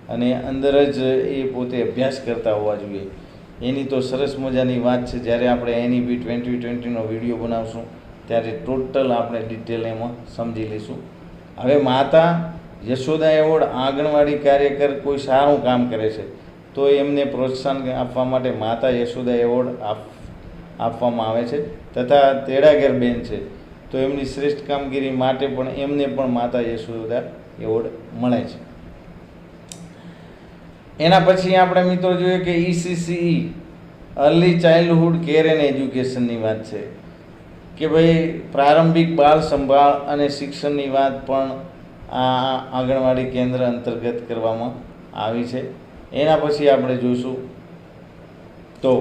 અને અંદર જ એ પોતે અભ્યાસ કરતા હોવા જોઈએ. એની તો સરસ મજાની વાત છે. જ્યારે આપણે NEP 2020નો વિડીયો બનાવશું ત્યારે ટોટલ આપણે ડિટેલ એમાં સમજી લઈશું. હવે માતા યશોદા એવોર્ડ આંગણવાડી કાર્યકર કોઈ સારું કામ કરે છે તો એમને પ્રોત્સાહન આપવા માટે માતા યશોદા એવોર્ડ આપવામાં આવે છે. તથા તેડાગર બેન છે તો એમની શ્રેષ્ઠ કામગીરી માટે પણ એમને પણ માતા યશોદા એવોર્ડ મળે છે. એના પછી આપણે મિત્રો જોઈએ કે ECCE, early childhood care and એજ્યુકેશનની વાત છે કે ભાઈ પ્રારંભિક બાળ સંભાળ અને શિક્ષણની વાત પણ આ આંગણવાડી કેન્દ્ર અંતર્ગત કરવામાં આવી છે. એના પછી આપણે જોઈશું તો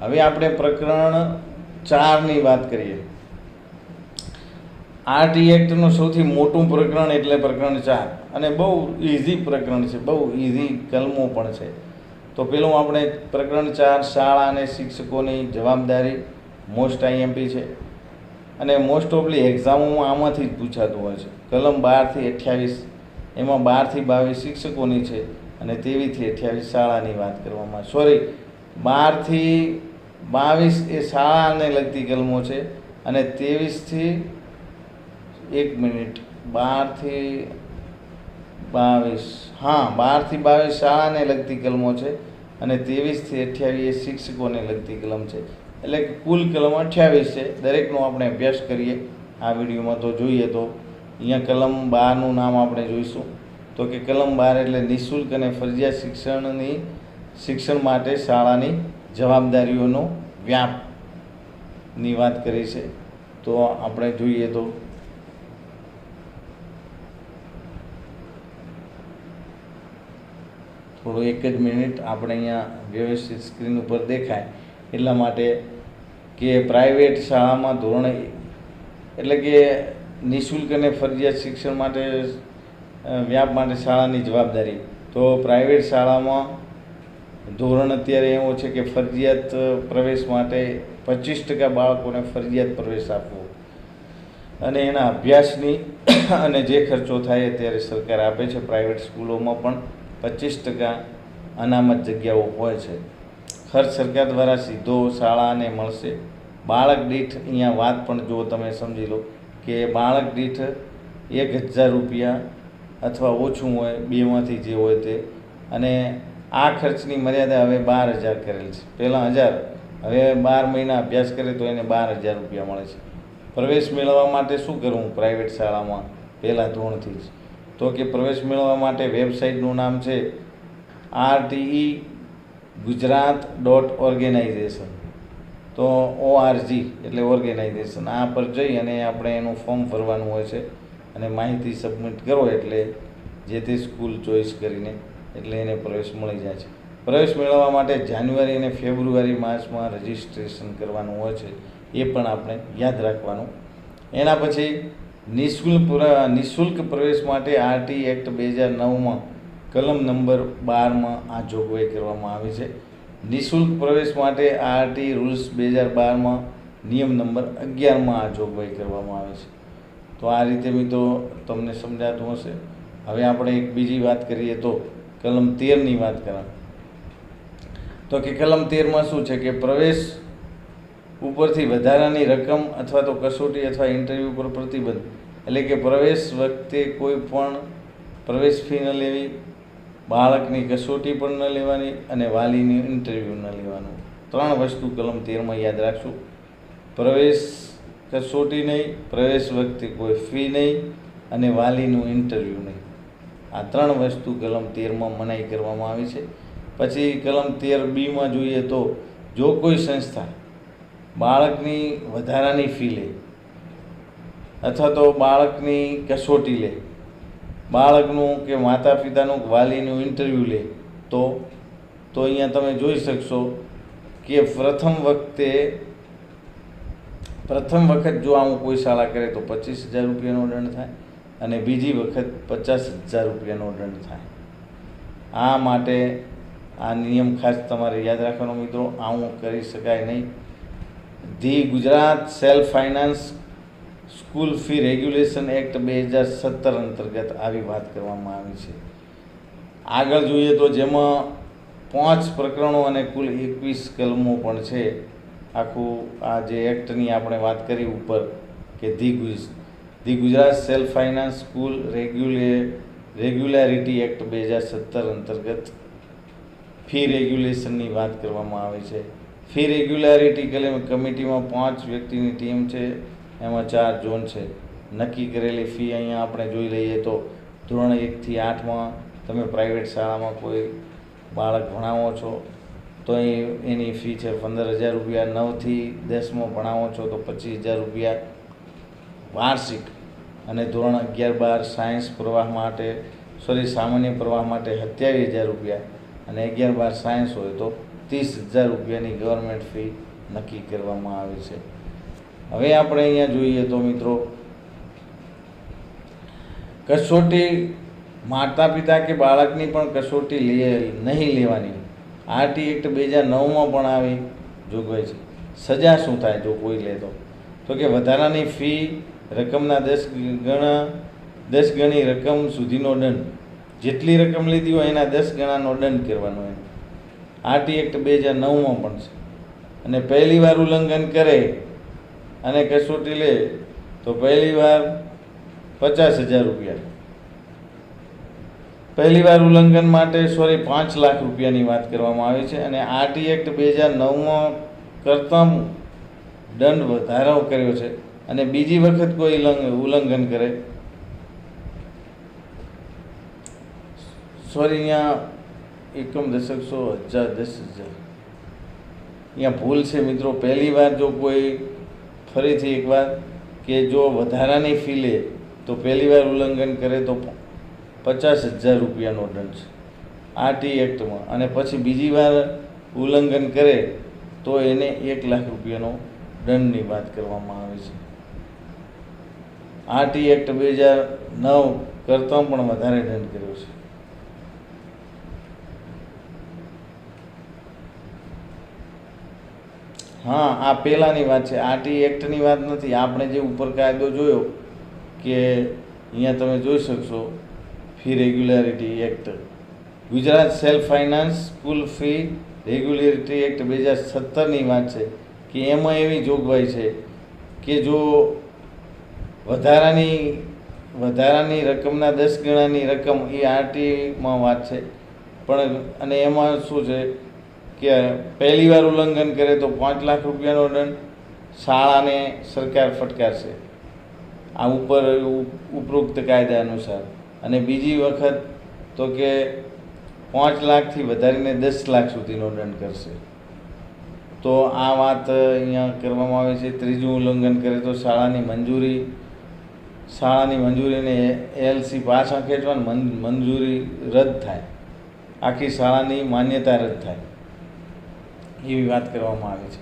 હવે આપણે પ્રકરણ 4ની વાત કરીએ. RT એક્ટનું સૌથી મોટું પ્રકરણ એટલે પ્રકરણ 4, અને બહુ ઇઝી પ્રકરણ છે, બહુ ઇઝી કલમો પણ છે. તો પેલું આપણે પ્રકરણ 4 શાળા અને શિક્ષકોની જવાબદારી, મોસ્ટ IMP છે અને મોસ્ટ ઓફલી એક્ઝામોમાં આમાંથી જ પૂછાતું હોય છે. કલમ 12 થી 28, એમાં 12 થી 22 શિક્ષકોની છે અને 23 થી 28 શાળાની વાત કરવામાં. 12 થી 22 એ શાળાને લગતી કલમો છે અને 23 થી 12 થી 22 શાળાને લગતી કલમો છે અને 23 થી 28 એ શિક્ષકોને લગતી કલમ છે. એટલે કે કુલ કલમ 28 છે. દરેકનો આપણે અભ્યાસ કરીએ આ વિડીયોમાં. તો જોઈએ તો અહીંયા કલમ 12નું નામ આપણે જોઈશું તો કે કલમ 12 એટલે નિઃશુલ્ક અને ફરજિયાત શિક્ષણ માટે શાળાની જવાબદારીઓનો વ્યાપની વાત કરી છે. તો આપણે જોઈએ તો થોડું 1 જ મિનિટ આપણે અહીંયા વ્યવસ્થિત સ્ક્રીન ઉપર દેખાય એટલા માટે કે પ્રાઇવેટ શાળામાં ધોરણ એટલે કે નિઃશુલ્ક અને ફરજિયાત શિક્ષણ માટે વ્યાપ માટે શાળાની જવાબદારી. તો પ્રાઇવેટ શાળામાં ધોરણ અત્યારે એવો છે કે ફરજિયાત પ્રવેશ માટે 25% બાળકોને ફરજિયાત પ્રવેશ આપવો અને એના અભ્યાસની અને જે ખર્ચો થાય અત્યારે સરકાર આપે છે. પ્રાઇવેટ સ્કૂલોમાં પણ 25% અનામત જગ્યાઓ હોય છે. ખર્ચ સરકાર દ્વારા સીધો શાળાને મળશે. બાળક દીઠ અહીંયા વાત પણ જો તમે સમજી લો કે બાળક દીઠ 1000 રૂપિયા અથવા ઓછું હોય, બેમાંથી જે હોય તે. અને આ ખર્ચની મર્યાદા હવે 12000 કરેલ છે. પહેલાં 1000, હવે 12 મહિના અભ્યાસ કરે તો એને 12000 રૂપિયા મળે છે. પ્રવેશ મેળવવા માટે શું કરવું પ્રાઇવેટ શાળામાં પહેલાં ધોરણથી જ? તો કે પ્રવેશ મેળવવા માટે વેબસાઇટનું નામ છે RTE-gujarat.organization. તો ORG એટલે ઓર્ગેનાઇઝેશન. આ પર જઈ અને આપણે એનું ફોર્મ ભરવાનું હોય છે અને માહિતી સબમિટ કરો એટલે જે તે સ્કૂલ ચોઈસ કરીને એટલે એને પ્રવેશ મળી જાય છે. પ્રવેશ મેળવવા માટે જાન્યુઆરી અને ફેબ્રુઆરી માસમાં રજિસ્ટ્રેશન કરવાનું હોય છે. એ પણ આપણે યાદ રાખવાનું. એના પછી નિઃશુલ્ક પ્રવેશ માટે આરટી એક્ટ 2009માં કલમ નંબર 12માં આ જોગવાઈ કરવામાં આવી છે. નિઃશુલ્ક પ્રવેશ માટે આરટી રૂલ્સ 2012માં નિયમ નંબર 11માં આ જોગવાઈ કરવામાં આવે છે. તો આ રીતે મિત્રો તમને સમજાતું હશે. હવે આપણે એક બીજી વાત કરીએ તો કલમ 13ની વાત કરા તો કે કલમ 13માં શું છે કે પ્રવેશ ઉપરથી વધારાની રકમ અથવા તો કસોટી અથવા ઇન્ટરવ્યૂ પર પ્રતિબંધ, એટલે કે પ્રવેશ વખતે કોઈ પણ પ્રવેશ ફી ન લેવી, બાળકની કસોટી પણ ન લેવાની અને વાલીની ઇન્ટરવ્યૂ ન લેવાનું. 3 વસ્તુ કલમ 13માં યાદ રાખશું. પ્રવેશ કસોટી નહીં, પ્રવેશ વખતે કોઈ ફી નહીં અને વાલીનું ઇન્ટરવ્યૂ નહીં. આ 3 વસ્તુ કલમ 13માં મનાઈ કરવામાં આવી છે. પછી કલમ 13B જોઈએ તો જો કોઈ સંસ્થા બાળકની વધારાની ફી લે અથવા તો બાળકની કસોટી લે, બાળકનું કે માતા પિતાનું વાલીનું ઇન્ટરવ્યૂ લે તો અહીંયા તમે જોઈ શકશો કે પ્રથમ વખત જો આવું કોઈ શાળા કરે તો 25,000 રૂપિયાનો દંડ થાય અને બીજી વખત 50,000 રૂપિયાનો દંડ થાય. આ માટે આ નિયમ ખાસ તમારે યાદ રાખવાનો મિત્રો. આવું કરી શકાય નહીં. The Gujarat self finance school fee regulation act 2017 અંતર્ગત આવી વાત કરવામાં આવી છે. આગળ જોઈએ તો જેમાં 5 પ્રકરણો અને કુલ 21 કલમો પણ છે. આખું આ જે એક્ટની આપણે વાત કરી ઉપર કે the Gujarat self finance school regularity act 2017 અંતર્ગત ફી રેગ્યુલેશનની વાત કરવામાં આવે છે. ફી રેગ્યુલારિટી કમિટીમાં 5 વ્યક્તિની ટીમ છે, એમાં 4 ઝોન છે. નક્કી કરેલી ફી અહીંયા આપણે જોઈ લઈએ તો ધોરણ 1 થી 8માં તમે પ્રાઇવેટ શાળામાં કોઈ બાળક ભણાવો છો તો એની ફી છે 15,000 રૂપિયા. 9 થી 10માં ભણાવો છો તો 25,000 રૂપિયા વાર્ષિક. અને ધોરણ 11-12 સાયન્સ સામાન્ય પ્રવાહ માટે 27,000 રૂપિયા અને 11-12 સાયન્સ હોય તો 30,000 રૂપિયાની ગવર્મેન્ટ ફી નક્કી કરવામાં આવી છે. હવે આપણે અહીંયા જોઈએ તો મિત્રો કસોટી માતા પિતા કે બાળકની પણ કસોટી નહીં લેવાની. આરટી એક્ટ 2009માં પણ આવી જોગવાઈ છે. સજા શું થાય જો કોઈ લે તો કે વધારાની ફી રકમના 10 ગણી રકમ સુધીનો દંડ. જેટલી રકમ લીધી હોય એના 10 ગણાનો દંડ કરવાનો એમ. આરટી એક્ટ 2009માં પણ છે. અને પહેલી વાર ઉલ્લંઘન કરે અને કસોટી લે તો પહેલી વાર 50,000 રૂપિયા. પહેલી વાર ઉલ્લંઘન માટે 5 લાખ રૂપિયાની વાત કરવામાં આવી છે. અને આરટી એક્ટ 2009માં કરતાં દંડ વધારો કર્યો છે. અને બીજી વખત કોઈ ઉલ્લંઘન કરે અહીંયા એકમ દશક 100,000 10,000 અહીંયા ભૂલ છે મિત્રો. પહેલી વાર જો કોઈ ફરીથી એકવાર કે જો વધારાની ફી લે તો પહેલી વાર ઉલ્લંઘન કરે તો 50,000 રૂપિયાનો દંડ છે આરટી એક્ટમાં. અને પછી બીજી વાર ઉલ્લંઘન કરે તો એને 1 લાખ રૂપિયાનો દંડની વાત કરવામાં આવે છે. આરટી એક્ટ 2009 કરતાં પણ વધારે દંડ કર્યો છે. હા, આ પહેલાંની વાત છે, આરટી એક્ટની વાત નથી. આપણે જે ઉપર કાયદો જોયો કે અહીંયા તમે જોઈ શકશો fee regularity act, Gujarat self finance school fee regulatory act 2017ની વાત છે કે એમાં એવી જોગવાઈ છે કે જો વધારાની રકમના 10 ગણાની રકમ એ આરટીમાં વાત છે પણ અને એમાં શું છે કે પહેલી વાર ઉલ્લંઘન કરે તો 5 લાખ રૂપિયાનો દંડ, શાળાને સરકાર ફટકારશે આ ઉપરોક્ત કાયદા અનુસાર. અને બીજી વખત તો કે 5 લાખથી વધારીને 10 લાખ સુધીનો દંડ કરશે. તો આ વાત અહીંયા કરવામાં આવે છે. ત્રીજું ઉલ્લંઘન કરે તો શાળાની મંજૂરીને એલસી પાછા ખેંચવાની મંજૂરી રદ થાય, આખી શાળાની માન્યતા રદ થાય એવી વાત કરવામાં આવી છે.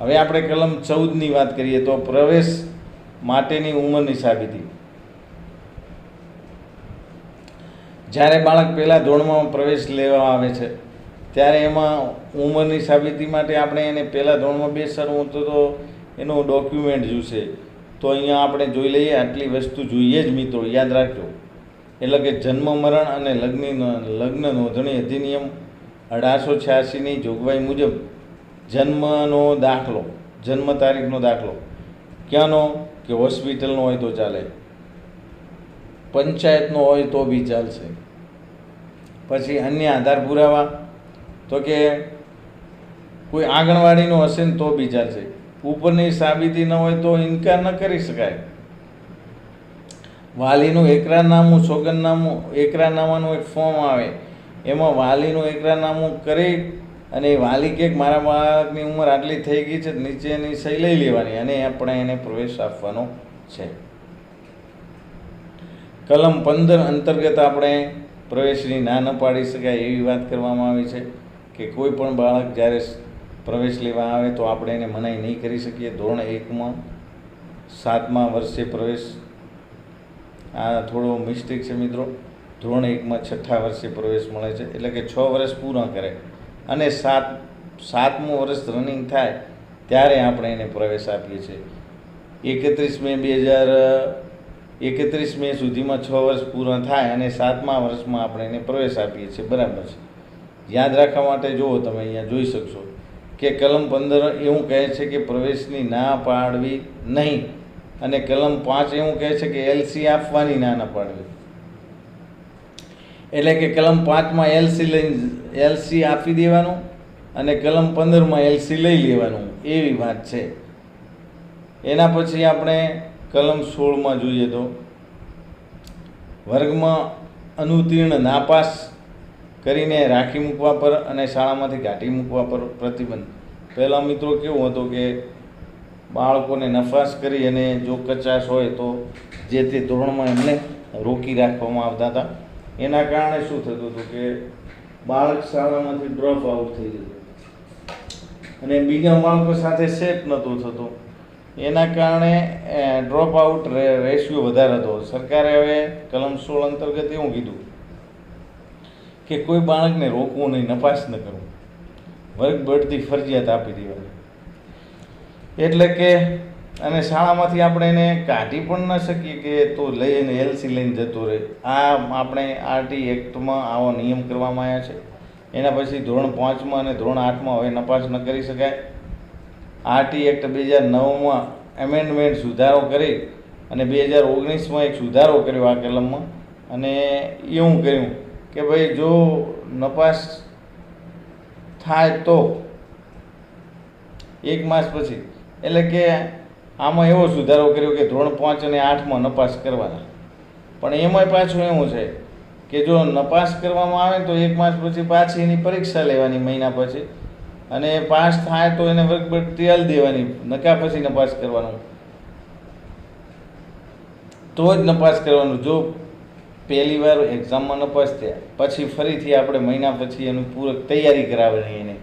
હવે આપણે કલમ 14ની વાત કરીએ તો પ્રવેશ માટેની ઉંમરની સાબિતી. જ્યારે બાળક પહેલા ધોરણમાં પ્રવેશ લેવા આવે છે ત્યારે એમાં ઉંમરની સાબિતી માટે આપણે એને પહેલા ધોરણમાં બેસાડવું તો એનું ડોક્યુમેન્ટ જોઈશે. તો અહીંયા આપણે જોઈ લઈએ, આટલી વસ્તુ જોઈએ જ મિત્રો, યાદ રાખજો. એટલે કે જન્મ મરણ અને લગ્ન નોંધણી અધિનિયમ 1886ની જોગવાઈ મુજબ જન્મનો દાખલો, જન્મ તારીખનો દાખલો ક્યાંનો કે હોસ્પિટલનો હોય તો ચાલે, પંચાયતનો હોય તો બી ચાલશે. પછી અન્ય આધાર પુરાવા તો કે કોઈ આંગણવાડીનો હશે ને તો બી ચાલશે. ઉપરની સાબિતી ન હોય તો ઇનકાર ન કરી શકાય. વાલીનું એકરારનામું, સોગંદનામું, એકરારનામાનું એક ફોર્મ આવે, એમાં વાલીનું એકરારનામું કરી અને વાલી કે મારા બાળકની ઉંમર આટલી થઈ ગઈ છે, નીચેની સહી લઈ લેવાની અને આપણે એને પ્રવેશ આપવાનો છે. કલમ 15 અંતર્ગત આપણે પ્રવેશની ના ન પાડી શકાય એવી વાત કરવામાં આવી છે કે કોઈ પણ બાળક જ્યારે પ્રવેશ લેવા આવે તો આપણે એને મનાઈ નહીં કરી શકીએ. ધોરણ 1માં 7મા વર્ષે પ્રવેશ, આ થોડો મિસ્ટેક છે મિત્રો, ધોરણ 1માં 6થા વર્ષે પ્રવેશ મળે છે, એટલે કે 6 વર્ષ પૂરા કરે અને 7મું વર્ષ રનિંગ થાય ત્યારે આપણે એને પ્રવેશ આપીએ છીએ. 31 મે સુધીમાં 6 વર્ષ પૂરા થાય અને 7મા વર્ષમાં આપણે એને પ્રવેશ આપીએ છીએ. બરાબર છે. યાદ રાખવા માટે જુઓ, તમે અહીંયા જોઈ શકશો કે કલમ 15 એવું કહે છે કે પ્રવેશની ના પાડવી નહીં અને કલમ 5 એવું કહે છે કે એલસી આપવાની ના પાડવી. એટલે કે કલમ 5માં એલસી આપી દેવાનું અને કલમ 15માં એલસી લઈ લેવાનું, એવી વાત છે. એના પછી આપણે કલમ 16માં જોઈએ તો વર્ગમાં અનુત્તીર્ણ નાપાસ કરીને રાખી મૂકવા પર અને શાળામાંથી કાઢી મૂકવા પર પ્રતિબંધ. પહેલાં મિત્રો કેવું હતું કે બાળકોને નફાસ કરી અને જો કચાશ હોય તો જે તે ધોરણમાં એમને રોકી રાખવામાં આવતા હતા. એના કારણે શું થતું હતું કે બાળક શાળામાંથી ડ્રોપ આઉટ થઈ જતું અને બીજા બાળકો સાથે સેટ નહોતું થતું. એના કારણે ડ્રોપ આઉટ રેશિયો વધારે હતો. સરકારે હવે કલમ 16 અંતર્ગત એવું કીધું કે કોઈ બાળકને રોકવું નહીં, નપાસ ન કરવું, વર્ગ બઢતી ફરજિયાત આપી દેવાની. એટલે કે અને શાળામાંથી આપણે એને કાઢી પણ ન શકીએ કે તો લઈને એલસી લઈને જતો રહે. આ આપણે આરટી એક્ટમાં આવો નિયમ કરવામાં આવ્યા છે. એના પછી ધોરણ 5માં અને ધોરણ 8માં હવે નપાસ ન કરી શકાય. આરટી એક્ટ 2009માં એમેન્ડમેન્ટ સુધારો કરી અને 2019માં એક સુધારો કર્યો આ કલમમાં, અને એવું કર્યું કે ભાઈ જો નપાસ થાય તો 1 માસ પછી, એટલે કે આમાં એવો સુધારો કર્યો કે ધોરણ 5 અને 8માં નપાસ કરવાના. પણ એમાંય પાછું એવું છે કે જો નપાસ કરવામાં આવે તો 1 માસ પછી પાછી એની પરીક્ષા લેવાની મહિના પછી, અને પાસ થાય તો એને વર્ગ બઢતી આલી દેવાની, નકા પછી નપાસ કરવાનું, તો જ નપાસ કરવાનું. જો પહેલી વાર એક્ઝામમાં નપાસ થયા પછી ફરીથી આપણે મહિના પછી એનું પૂરક તૈયારી કરાવવાની એને,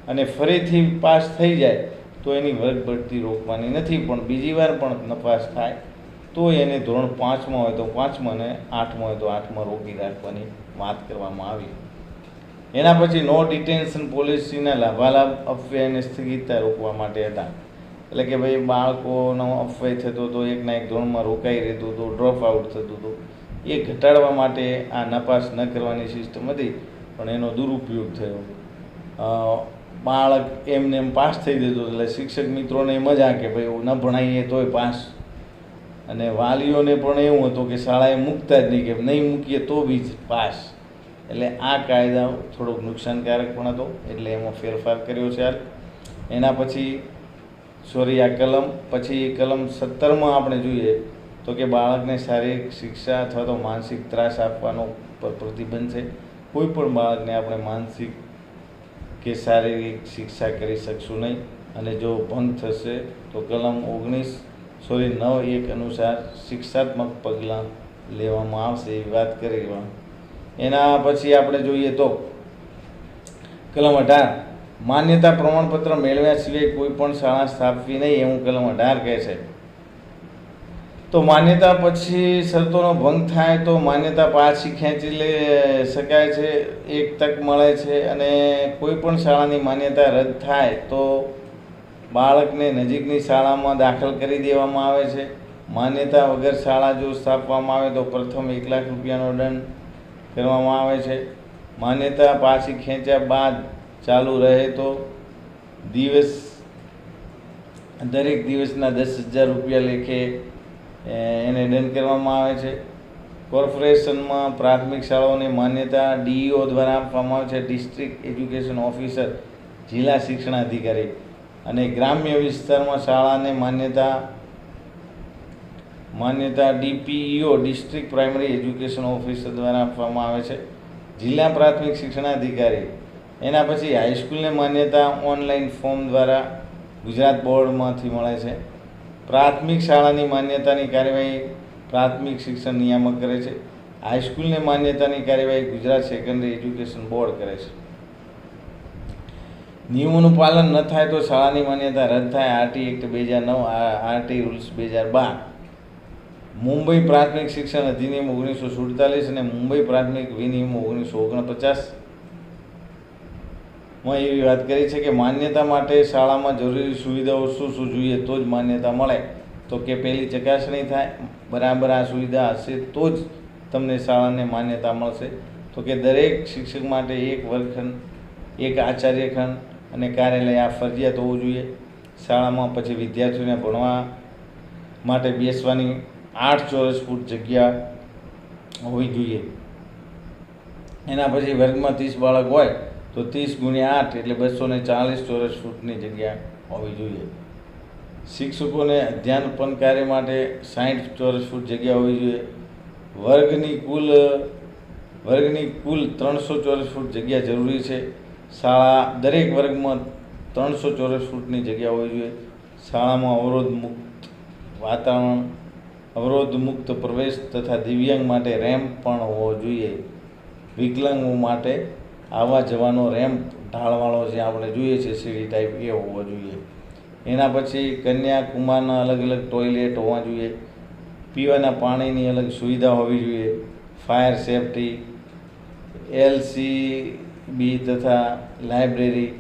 અને ફરીથી પાસ થઈ જાય તો એની વર્ગ બઢતી રોકવાની નથી. પણ બીજી વાર પણ નપાસ થાય તો એને ધોરણ 5માં હોય તો 5માં અને 8માં હોય તો 8માં રોકી રાખવાની વાત કરવામાં આવી. એના પછી નો ડિટેન્શન પોલિસીના લાભાલાભ અફવે અને સ્થગિતતા રોકવા માટે હતા. એટલે કે ભાઈ બાળકોનો અફવે થતો હતો, એકના એક ધોરણમાં રોકાઈ રહેતું હતું, ડ્રોપ આઉટ થતું હતું, એ ઘટાડવા માટે આ નપાસ ન કરવાની સિસ્ટમ હતી. પણ એનો દુરુપયોગ થયો. બાળક એમને એમ પાસ થઈ જતું, એટલે શિક્ષક મિત્રોને મજા કે ભાઈ ન ભણાવીએ તોય પાસ, અને વાલીઓને પણ એવું હતું કે શાળાએ મૂકતા જ નહીં, કે નહીં મૂકીએ તો બી પાસ. એટલે આ કાયદા થોડોક નુકસાનકારક પણ હતો, એટલે એમાં ફેરફાર કર્યો છે હાલ. એના પછી આ કલમ પછી કલમ 17માં આપણે જોઈએ તો કે બાળકને શારીરિક શિક્ષા અથવા તો માનસિક ત્રાસ આપવાનો પર પ્રતિબંધ છે. કોઈ પણ બાળકને આપણે માનસિક કે શારીરિક શિક્ષા કરી શકશું નહીં, અને જો ભંગ થશે તો કલમ 9(1) અનુસાર શિક્ષાત્મક પગલાં લેવામાં આવશે, એવી વાત કરી. એના પછી આપણે જોઈએ તો કલમ 18 માન્યતા પ્રમાણપત્ર મેળવ્યા સિવાય કોઈ પણ શાળા સ્થાપવી નહીં, એવું કલમ 18 કહે છે. તો માન્યતા પછી શરતોનો ભંગ થાય તો માન્યતા પાછી ખેંચી શકાય છે, એક તક મળે છે. અને કોઈ પણ શાળાની માન્યતા રદ થાય તો બાળકને નજીકની શાળામાં દાખલ કરી દેવામાં આવે છે. માન્યતા વગર શાળા જો સ્થાપવામાં આવે તો પ્રથમ 1 લાખ રૂપિયાનો દંડ કરવામાં આવે છે. માન્યતા પાછી ખેંચ્યા બાદ ચાલુ રહે તો દરેક દિવસના 10,000 રૂપિયા લેખે એને દંડ કરવામાં આવે છે. કોર્પોરેશનમાં પ્રાથમિક શાળાઓની માન્યતા ડીઈઓ દ્વારા આપવામાં આવે છે, ડિસ્ટ્રિક્ટ એજ્યુકેશન ઓફિસર, જિલ્લા શિક્ષણાધિકારી. અને ગ્રામ્ય વિસ્તારમાં શાળાને માન્યતા DPEO, district primary education officer દ્વારા આપવામાં આવે છે, જિલ્લા પ્રાથમિક શિક્ષણાધિકારી. એના પછી હાઈસ્કૂલને માન્યતા ઓનલાઈન ફોર્મ દ્વારા ગુજરાત બોર્ડમાંથી મળે છે. પ્રાથમિક શાળાની માન્યતાની કાર્યવાહી પ્રાથમિક શિક્ષણ નિયામક કરે છે. હાઈસ્કૂલને માન્યતાની કાર્યવાહી ગુજરાત સેકન્ડરી એજ્યુકેશન બોર્ડ કરે છે. નિયમોનું પાલન ન થાય તો શાળાની માન્યતા રદ થાય. RT act 2009, RT rules 2012. Mumbai પ્રાથમિક શિક્ષણ અધિનિયમ 1947 અને મુંબઈ પ્રાથમિક વિનિયમ 1949 માં એવી વાત કરી છે કે માન્યતા માટે શાળામાં જરૂરી સુવિધાઓ શું જોઈએ તો જ માન્યતા મળે. તો કે પહેલી ચકાસણી થાય, બરાબર આ સુવિધા હશે તો જ તમને શાળાને માન્યતા મળશે. તો કે દરેક શિક્ષક માટે 1 વર્ગખંડ, 1 આચાર્યખંડ અને કાર્યાલય આ ફરજિયાત હોવું જોઈએ. શાળામાં પછી વિદ્યાર્થીઓને ભણવા માટે બેસવાની 8 ચોરસ ફૂટ જગ્યા હોવી જોઈએ. એના પછી વર્ગમાં 30 બાળક હોય તો 30 × 8 એટલે 240 ચોરસ ફૂટની જગ્યા હોવી જોઈએ. શિક્ષકોને અધ્યાપન કાર્ય માટે 60 ચોરસ ફૂટ જગ્યા હોવી જોઈએ. વર્ગની કુલ 300 ચોરસ ફૂટ જગ્યા જરૂરી છે. દરેક વર્ગમાં 300 ચોરસ ફૂટની જગ્યા હોવી જોઈએ. શાળામાં અવરોધ-મુક્ત વાતાવરણ, અવરોધ-મુક્ત પ્રવેશ તથા દિવ્યાંગ માટે રેમ્પ પણ હોવો જોઈએ. વિકલાંગો માટે આવવા જવાનો રેમ્પ ઢાળવાળો જે આપણે જોઈએ છે સીડી ટાઈપ એ હોવો જોઈએ. એના પછી કન્યા કુમારના અલગ અલગ ટોયલેટ હોવા જોઈએ. પીવાના પાણીની અલગ સુવિધા હોવી જોઈએ. ફાયર સેફટી, એલસીબી તથા લાઇબ્રેરી,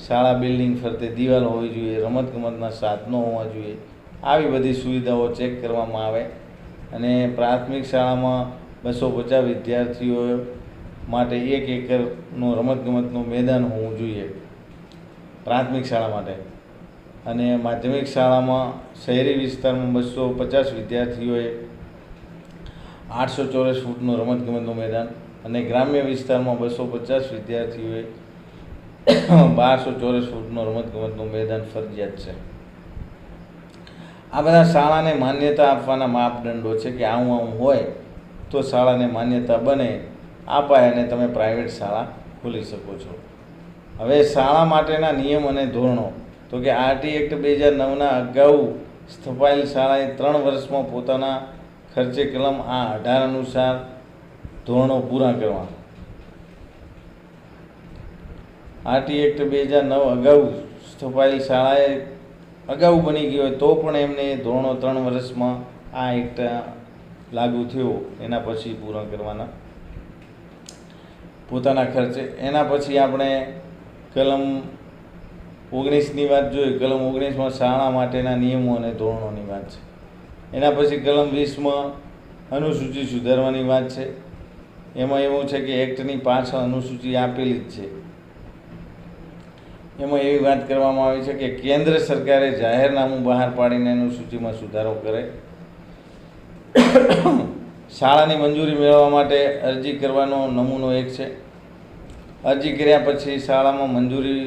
શાળા બિલ્ડિંગ ફરતે દિવાલ હોવી જોઈએ. રમતગમતના સાધનો હોવા જોઈએ. આવી બધી સુવિધાઓ ચેક કરવામાં આવે. અને પ્રાથમિક શાળામાં 250 વિદ્યાર્થીઓ માટે 1 એકરનું રમતગમતનું મેદાન હોવું જોઈએ પ્રાથમિક શાળા માટે. અને માધ્યમિક શાળામાં શહેરી વિસ્તારમાં 250 વિદ્યાર્થીઓએ 800 ચોરસ ફૂટનું રમતગમતનું મેદાન અને ગ્રામ્ય વિસ્તારમાં 250 વિદ્યાર્થીઓએ 1200 ચોરસ ફૂટનું રમતગમતનું મેદાન ફરજિયાત છે. આ બધા શાળાને માન્યતા આપવાના માપદંડો છે કે આવું હોય તો શાળાને માન્યતા અપાય અને તમે પ્રાઇવેટ શાળા ખોલી શકો છો. હવે શાળા માટેના નિયમ અને ધોરણો તો કે આરટી એક્ટ 2009ના અગાઉ સ્થપાયેલ શાળાએ 3 વર્ષમાં પોતાના ખર્ચે કલમ 18 અનુસાર ધોરણો પૂરા કરવા. આરટી એક્ટ 2009 અગાઉ સ્થપાયેલ શાળાએ અગાઉ બની ગઈ હોય તો પણ એમને ધોરણો 3 વર્ષમાં આ એક્ટ લાગુ થયો એના પછી પૂરા કરવાના પોતાના ખર્ચે. એના પછી આપણે કલમ 19ની વાત જોઈએ. કલમ 19માં શાળા માટેના નિયમો અને ધોરણોની વાત છે. એના પછી કલમ 20માં અનુસૂચિ સુધારવાની વાત છે. એમાં એવું છે કે એક્ટની પાછળ અનુસૂચિ આપેલી જ છે. એમાં એવી વાત કરવામાં આવી છે કે કેન્દ્ર સરકારે જાહેરનામું બહાર પાડીને અનુસૂચિમાં સુધારો કરે. શાળાની મંજૂરી મેળવવા માટે અરજી કરવાનો નમૂનો એક છે. અરજી કર્યા પછી શાળામાં મંજૂરી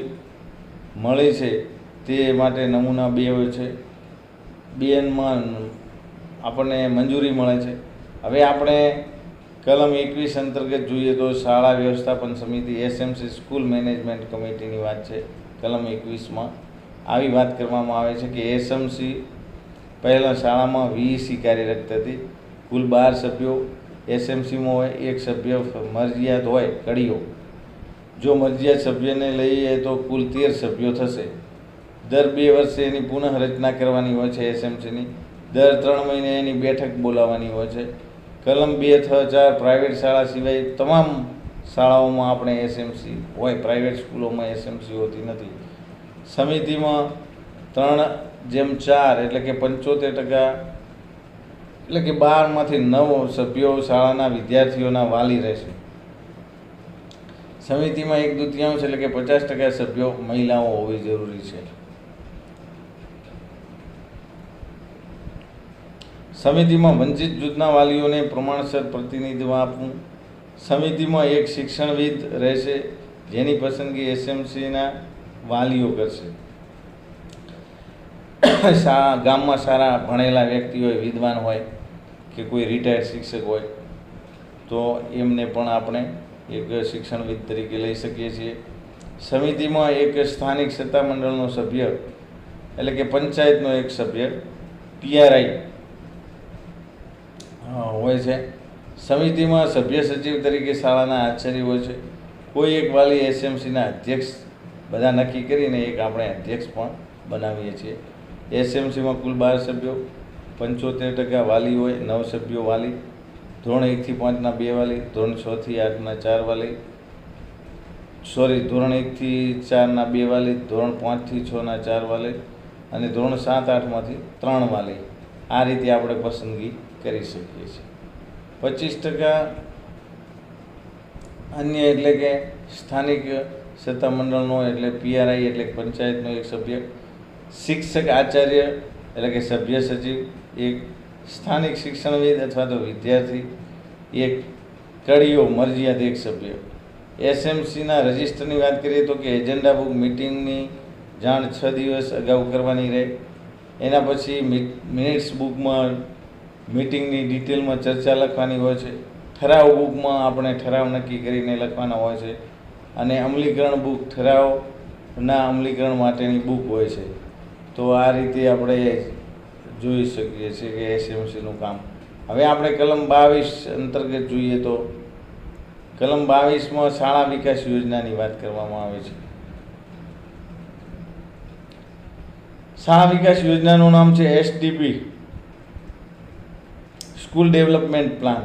મળી છે તે માટે નમૂના 2 હોય છે. 2માં આપણને મંજૂરી મળે છે. હવે આપણે કલમ 21 અંતર્ગત જોઈએ તો શાળા વ્યવસ્થાપન સમિતિ એસએમસી સ્કૂલ મેનેજમેન્ટ કમિટીની વાત છે. કલમ 21માં આવી વાત કરવામાં આવે છે કે એસએમસી પહેલાં શાળામાં વીઈસી કાર્યરત હતી. કુલ 12 સભ્યો એસએમસીમાં હોય. 1 સભ્ય મરજિયાત હોય કડીઓ. જો મરજિયાત સભ્યને લઈએ તો કુલ 13 સભ્યો થશે. દર 2 વર્ષે એની પુનઃ રચના કરવાની હોય છે એસએમસીની. દર 3 મહિને એની બેઠક બોલાવવાની હોય છે. કલમ 2/4 પ્રાઇવેટ શાળા સિવાય તમામ શાળાઓમાં આપણે એસએમસી હોય, પ્રાઇવેટ સ્કૂલોમાં એસએમસી હોતી નથી. સમિતિમાં 3/4 એટલે કે 75%, એટલે કે 12માંથી 9 સભ્યો શાળાના વિદ્યાર્થીઓના વાલી રહેશે. સમિતિમાં 1/2 એટલે કે 50% સભ્યો મહિલાઓ હોવી જરૂરી છે. સમિતિમાં વંચિત જૂથના વાલીઓને પ્રમાણસર પ્રતિનિધિત્વ આપવું. સમિતિમાં એક શિક્ષણવિદ રહેશે, જેની પસંદગી એસએમસીના વાલીઓ કરશે. ગામમાં સારા ભણેલા વ્યક્તિ હોય, વિદ્વાન હોય કે કોઈ રિટાયર્ડ શિક્ષક હોય તો એમને પણ આપણે એક શિક્ષણવિદ તરીકે લઈ શકીએ છીએ. સમિતિમાં એક સ્થાનિક સત્તામંડળનો સભ્ય એટલે કે પંચાયતનો એક સભ્ય PRI હોય છે. સમિતિમાં સભ્ય સચિવ તરીકે શાળાના આચાર્ય હોય છે. કોઈ એક વાલી એસએમસીના અધ્યક્ષ બધા નક્કી કરીને એક આપણે અધ્યક્ષ પણ બનાવીએ છીએ. એસએમસીમાં કુલ 12 સભ્યો, 75% વાલી હોય, 9 સભ્યો વાલી, ધોરણ 1 થી 5ના 2 વાલી, ધોરણ 6 થી 8ના 4 વાલી, ધોરણ 1 થી 4ના 2 વાલી, ધોરણ 5 થી 6ના 4 વાલી અને ધોરણ 7, 8માંથી 3 વાલી. આ રીતે આપણે પસંદગી કરી શકીએ છીએ. 25% અન્ય એટલે કે સ્થાનિક સત્તામંડળનો એટલે PRI એટલે પંચાયતનો એક સભ્ય, શિક્ષક આચાર્ય એટલે કે સભ્ય સચિવ, એક સ્થાનિક શિક્ષણવિદ અથવા તો વિદ્યાર્થી, એક કડીઓ મરજિયાત એક સભ્ય. એસએમસીના રજિસ્ટરની વાત કરીએ તો કે એજન્ડા બુક મિટિંગની જાણ 6 દિવસ અગાઉ કરવાની રહે. એના પછી મિનિટ્સ બુકમાં મિટિંગની ડિટેલમાં ચર્ચા લખવાની હોય છે. ઠરાવ બુકમાં આપણે ઠરાવ નક્કી કરીને લખવાના હોય છે અને અમલીકરણ બુક ઠરાવના અમલીકરણ માટેની બુક હોય છે. તો આ રીતે આપણે જોઈ શકીએ છીએ કે એસએમસીનું કામ. હવે આપણે કલમ 22 અંતર્ગત જોઈએ તો કલમ 22માં શાળા વિકાસ યોજનાની વાત કરવામાં આવે છે. શાળા વિકાસ યોજનાનું નામ છે SDP, સ્કૂલ ડેવલપમેન્ટ પ્લાન.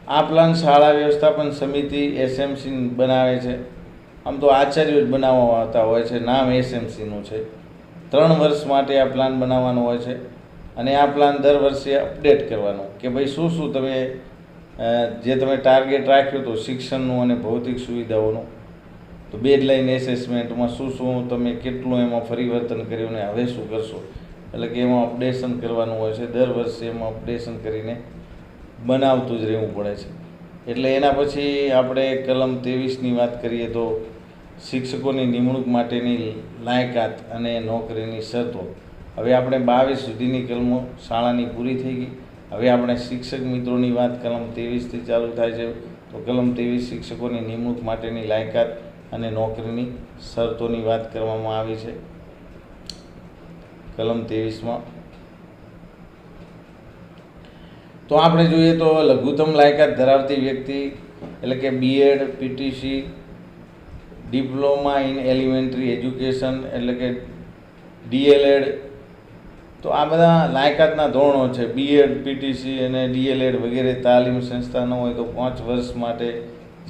આ પ્લાન શાળા વ્યવસ્થાપન સમિતિ એસએમસી બનાવે છે. આમ તો આચાર્યો જ બનાવવા આવતા હોય છે, નામ એસએમસીનું છે. 3 વર્ષ માટે આ પ્લાન બનાવવાનો હોય છે અને આ પ્લાન દર વર્ષે અપડેટ કરવાનો કે ભાઈ શું શું તમે જે તમે ટાર્ગેટ રાખ્યું હતું શિક્ષણનું અને ભૌતિક સુવિધાઓનું, તો બેઝલાઇન એસેસમેન્ટમાં શું તમે કેટલું એમાં પરિવર્તન કર્યું ને હવે શું કરશો, એટલે કે એમાં અપડેશન કરવાનું હોય છે. દર વર્ષે એમાં અપડેશન કરીને બનાવતું જ રહેવું પડે છે. એટલે એના પછી આપણે કલમ 23ની વાત કરીએ તો શિક્ષકોની નિમણૂક માટેની લાયકાત અને નોકરીની શરતો. હવે આપણે 22 સુધીની કલમો શાળાની પૂરી થઈ ગઈ. હવે આપણે શિક્ષક મિત્રોની વાત કલમ 23થી ચાલુ થાય છે. તો કલમ 23 શિક્ષકોની નિમણૂક માટેની લાયકાત અને નોકરીની શરતોની વાત કરવામાં આવી છે કલમ 23માં. તો આપણે જોઈએ તો લઘુત્તમ લાયકાત ધરાવતી વ્યક્તિ એટલે કે BEd, PTC, diploma in elementary education એટલે કે DLED. તો આ બધા લાયકાતના ધોરણો છે. BEd, PTC અને DLED વગેરે તાલીમ સંસ્થા ન હોય તો 5 વર્ષ માટે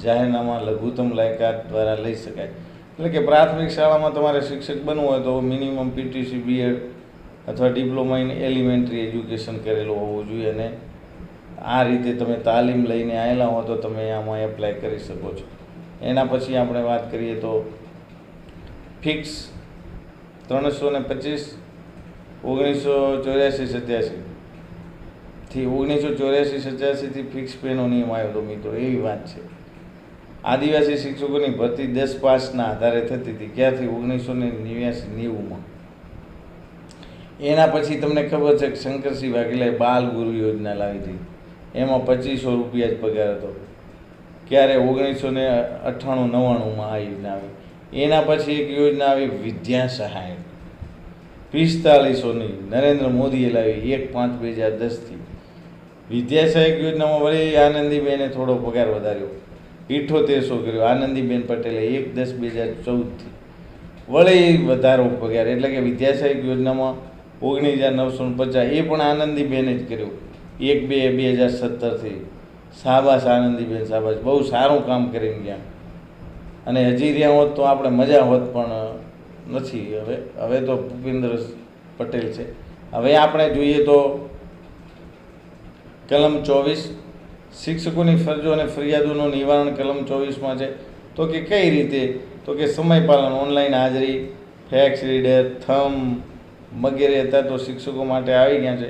જાહેરનામા લઘુત્તમ લાયકાત દ્વારા લઈ શકાય. એટલે કે પ્રાથમિક શાળામાં તમારે શિક્ષક બનવું હોય તો મિનિમમ PTC, BEd અથવા ડિપ્લોમા ઇન એલિમેન્ટરી એજ્યુકેશન કરેલું હોવું જોઈએ અને આ રીતે તમે તાલીમ લઈને આવેલા હો તો તમે આમાં એપ્લાય કરી શકો છો. એના પછી આપણે વાત કરીએ તો ફિક્સ 325 1984-87 થી 1984-87 ફિક્સ પેનો નિયમ આવ્યો હતો મિત્રો, એવી વાત છે. આદિવાસી શિક્ષકોની ભરતી 10 પાસના આધારે થતી હતી. ક્યાંથી? 1989-90માં. એના પછી તમને ખબર છે કે શંકરસિંહ વાઘેલાએ બાલ ગુરુ યોજના લાવી હતી. એમાં 2500 રૂપિયા જ પગાર હતો. ક્યારે? 1998-99માં આ યોજના આવી. એના પછી એક યોજના આવી વિદ્યા સહાયક 4500ની નરેન્દ્ર મોદીએ લાવી 1/5-2010થી. વિદ્યા સહાયક યોજનામાં વળી આનંદીબેને થોડો પગાર વધાર્યો, 7800 કર્યો. આનંદીબેન પટેલે 1/10-2014થી વળી વધારો પગાર. એટલે કે વિદ્યા સહાયક યોજનામાં 19,950 એ પણ આનંદીબેને જ કર્યું 1/2/2017થી. શાબાશ આનંદીબેન, શાબાશ, બહુ સારું કામ કરીને ગયા. અને હજી રહ્યા હોત તો આપણે મજા હોત, પણ નથી. હવે તો ભૂપેન્દ્ર પટેલ છે. હવે આપણે જોઈએ તો કલમ 24 શિક્ષકોની ફરજો અને ફરિયાદોનું નિવારણ કલમ 24માં છે. તો કે કઈ રીતે? તો કે સમયપાલન, ઓનલાઈન હાજરી, ફેક્સ રીડર, થંબ વગેરે અત્યારે તો શિક્ષકો માટે આવી ગયા છે.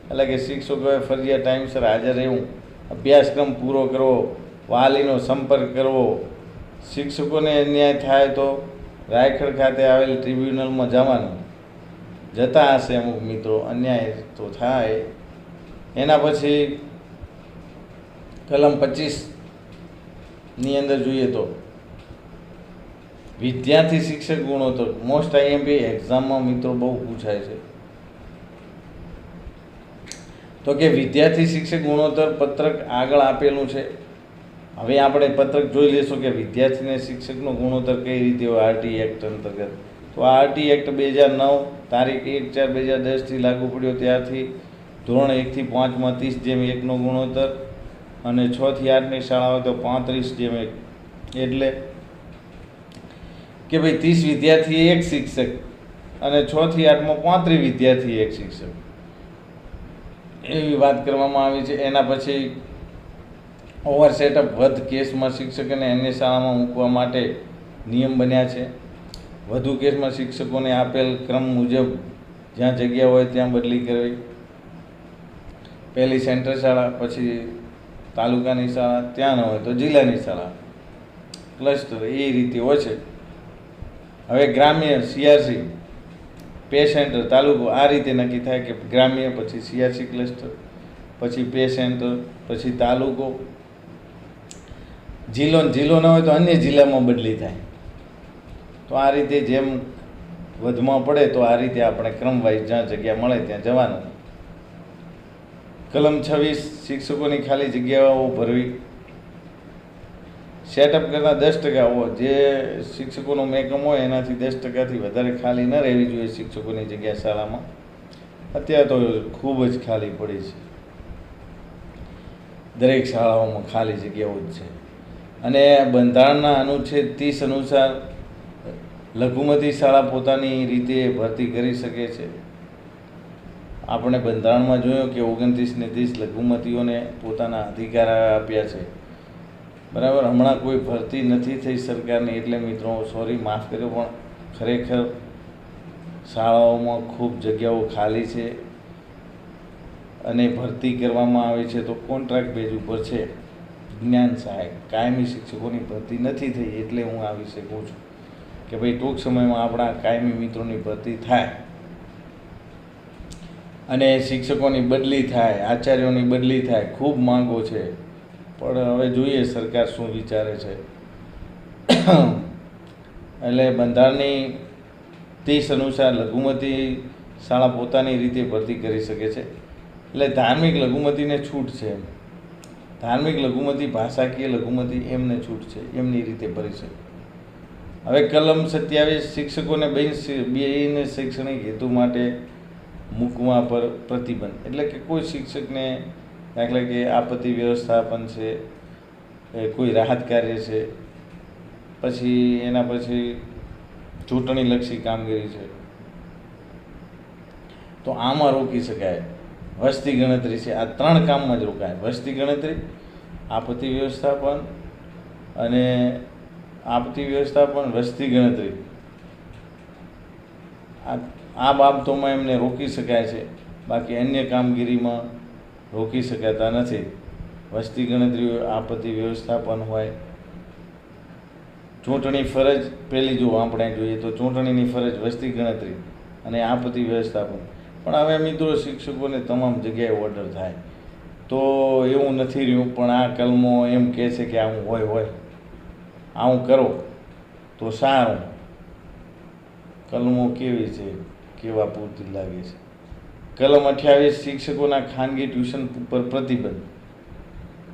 એટલે કે શિક્ષકોએ ફરજિયાત ટાઈમસર હાજર રહેવું, અભ્યાસક્રમ પૂરો કરવો, વાલીનો સંપર્ક કરવો. શિક્ષકોને અન્યાય થાય તો રાયખડ ખાતે આવેલ ટ્રિબ્યુનલમાં જવાનું. જતા હશે અમુક મિત્રો, અન્યાય તો થાય. એના પછી કલમ 25ની અંદર જોઈએ તો વિદ્યાર્થી શિક્ષક ગુણોત્તર. મોસ્ટ આઈએમપી એક્ઝામમાં મિત્રો બહુ પૂછાય છે. તો કે વિદ્યાર્થી શિક્ષક ગુણોત્તર પત્રક આગળ આપેલું છે. હવે આપણે પત્રક જોઈ લઈશું કે વિદ્યાર્થીને શિક્ષકનો ગુણોત્તર કઈ રીતે હોય આરટી એક્ટ અંતર્ગત. તો આ આરટી એક્ટ 2009 તારીખ 1/4/2010થી લાગુ પડ્યો. ત્યારથી ધોરણ 1થી 5માં 30:1નો ગુણોત્તર, અને 6 થી 8ની શાળા હોય તો 35:1. એટલે કે ભાઈ 30 વિદ્યાર્થી એક શિક્ષક, અને 6 થી 8માં 35 વિદ્યાર્થી એક શિક્ષક, એવી વાત કરવામાં આવી છે. એના પછી ઓવરસેટઅપ વધ કેસમાં શિક્ષકોને અન્ય શાળામાં મૂકવા માટે નિયમ બન્યા છે. વધુ કેસમાં શિક્ષકોને આપેલ ક્રમ મુજબ જ્યાં જગ્યા હોય ત્યાં બદલી કરવી. પહેલી સેન્ટર શાળા, પછી તાલુકાની શાળા, ત્યાં ન હોય તો જિલ્લાની શાળા, ક્લસ્ટર, એ રીતે હોય છે. હવે ગ્રામ્ય સીઆરસી, પે સેન્ટર, તાલુકો, આ રીતે નક્કી થાય કે ગ્રામ્ય, પછી સીઆરસી ક્લસ્ટર, પછી પે સેન્ટર, પછી તાલુકો. જિલ્લો ન હોય તો અન્ય જિલ્લામાં બદલી થાય. તો આ રીતે જેમ વધમાં પડે તો આ રીતે આપણે ક્રમ વાઇઝ જ્યાં જગ્યા મળે ત્યાં જવાનું. કલમ 26 શિક્ષકોની ખાલી જગ્યાઓ ભરવી. સેટઅપ કરતાં 10% જે શિક્ષકોનો મેકમ હોય એનાથી 10%થી વધારે ખાલી ન રહેવી જોઈએ શિક્ષકોની જગ્યા શાળામાં. અત્યારે તો ખૂબ જ ખાલી પડી છે, દરેક શાળાઓમાં ખાલી જગ્યાઓ જ છે. અને બંધારણના અનુચ્છેદ 30 અનુસાર લઘુમતી શાળા પોતાની રીતે ભરતી કરી શકે છે. આપણે બંધારણમાં જોયું કે 29 ને 30 લઘુમતીઓને પોતાના અધિકાર આપ્યા છે, બરાબર. હમણાં કોઈ ભરતી નથી થઈ સરકારની, એટલે મિત્રો સોરી, માફ કર્યો, પણ ખરેખર શાળાઓમાં ખૂબ જગ્યાઓ ખાલી છે અને ભરતી કરવામાં આવે છે તો કોન્ટ્રાક્ટ બેઝ ઉપર છે. જ્ઞાન સહાયક કાયમી શિક્ષકોની ભરતી નથી થઈ, એટલે હું આ વિશે કહું છું કે ભાઈ ટૂંક સમયમાં આપણા કાયમી મિત્રોની ભરતી થાય અને શિક્ષકોની બદલી થાય, આચાર્યોની બદલી થાય. ખૂબ માંગો છે, પણ હવે જોઈએ સરકાર શું વિચારે છે. એટલે બંધારણની 30 અનુસાર લઘુમતી શાળા પોતાની રીતે ભરતી કરી શકે છે. એટલે ધાર્મિક લઘુમતીને છૂટ છે. ધાર્મિક લઘુમતી, ભાષાકીય લઘુમતી, એમને છૂટ છે, એમની રીતે ભરી શકે. હવે કલમ 27 શિક્ષકોને બિન શૈક્ષણિક હેતુ માટે મૂકવા પર પ્રતિબંધ. એટલે કે કોઈ શિક્ષકને, દાખલા કે આપત્તિ વ્યવસ્થાપન છે, કોઈ રાહત કાર્ય છે, પછી એના પછી ચૂંટણીલક્ષી કામગીરી છે, તો આમાં રોકી શકાય. વસ્તી ગણતરી છે, આ 3 કામમાં જ રોકાય. વસ્તી ગણતરી, આપત્તિ વ્યવસ્થાપન વસ્તી ગણતરી, આ બાબતોમાં એમને રોકી શકાય છે. બાકી અન્ય કામગીરીમાં રોકી શકાતા નથી. વસ્તી ગણતરી હોય, આપત્તિ વ્યવસ્થાપન હોય, ચૂંટણી ફરજ. પહેલી જો આપણે જોઈએ તો ચૂંટણીની ફરજ, વસ્તી ગણતરી અને આપત્તિ વ્યવસ્થાપન. પણ હવે મિત્રો શિક્ષકોને તમામ જગ્યાએ ઓર્ડર થાય તો એવું નથી રહ્યું. પણ આ કલમો એમ કહે છે કે આવું હોય આવું કરો તો સારું. કલમો કેવી છે, કેવા પૂરતી લાગે છે. કલમ 28 શિક્ષકોના ખાનગી ટ્યુશન પર પ્રતિબંધ.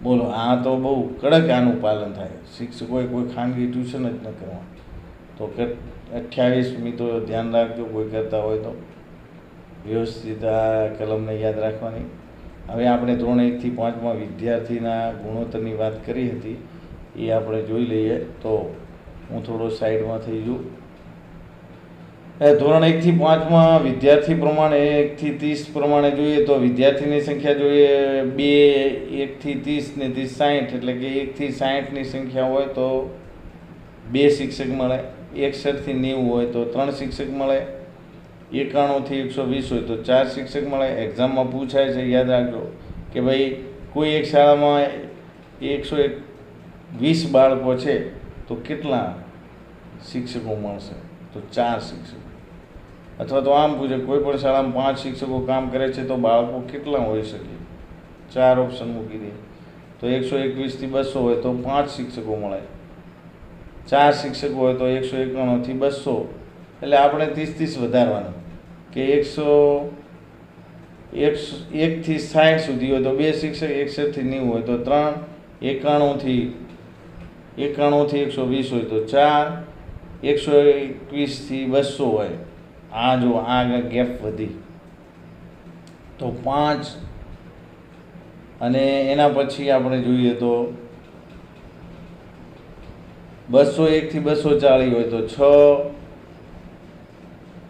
બોલો, આ તો બહુ કડક આનું પાલન થાય. શિક્ષકોએ કોઈ ખાનગી ટ્યુશન જ ન કરવા. તો 28 મિત્રો ધ્યાન રાખજો કોઈ કરતા હોય તો. વ્યવસ્થિત આ કલમને યાદ રાખવાની. હવે આપણે ધોરણ 1 થી 5માં વિદ્યાર્થીના ગુણોત્તરની વાત કરી હતી, એ આપણે જોઈ લઈએ. તો હું થોડો સાઈડમાં થઈ જઉં. ધોરણ 1 થી 5માં વિદ્યાર્થી પ્રમાણે 1 થી 30 પ્રમાણે જોઈએ તો વિદ્યાર્થીની સંખ્યા જોઈએ 2, 1 થી 30 ને 30 60, એટલે કે 1 થી 60ની સંખ્યા હોય તો 2 શિક્ષક મળે. 61 થી 90 હોય તો 3 શિક્ષક મળે. 91 થી 120 હોય તો 4 શિક્ષક મળે. એક્ઝામમાં પૂછાય છે, યાદ રાખજો કે ભાઈ કોઈ એક શાળામાં 120 બાળકો છે તો કેટલા શિક્ષકો મળશે? તો 4 શિક્ષકો. અથવા તો આમ પૂછે કોઈ પણ શાળામાં 5 શિક્ષકો કામ કરે છે તો બાળકો કેટલા હોઈ શકે? 4 ઓપ્શન મૂકી દે. તો 121 થી 200 હોય તો 5 શિક્ષકો મળે. 4 શિક્ષકો હોય તો 191 થી 200, એટલે આપણે 30 વધારવાનું કે 101 થી 60 સુધી હોય તો 2 શિક્ષક. 61 થી 90 હોય તો 3. 91 થી 120 હોય તો 4. 121 થી 200 હોય, આ જો આગળ ગેપ વધી તો 5. અને એના પછી આપણે જોઈએ તો 201 થી 240 હોય તો 6.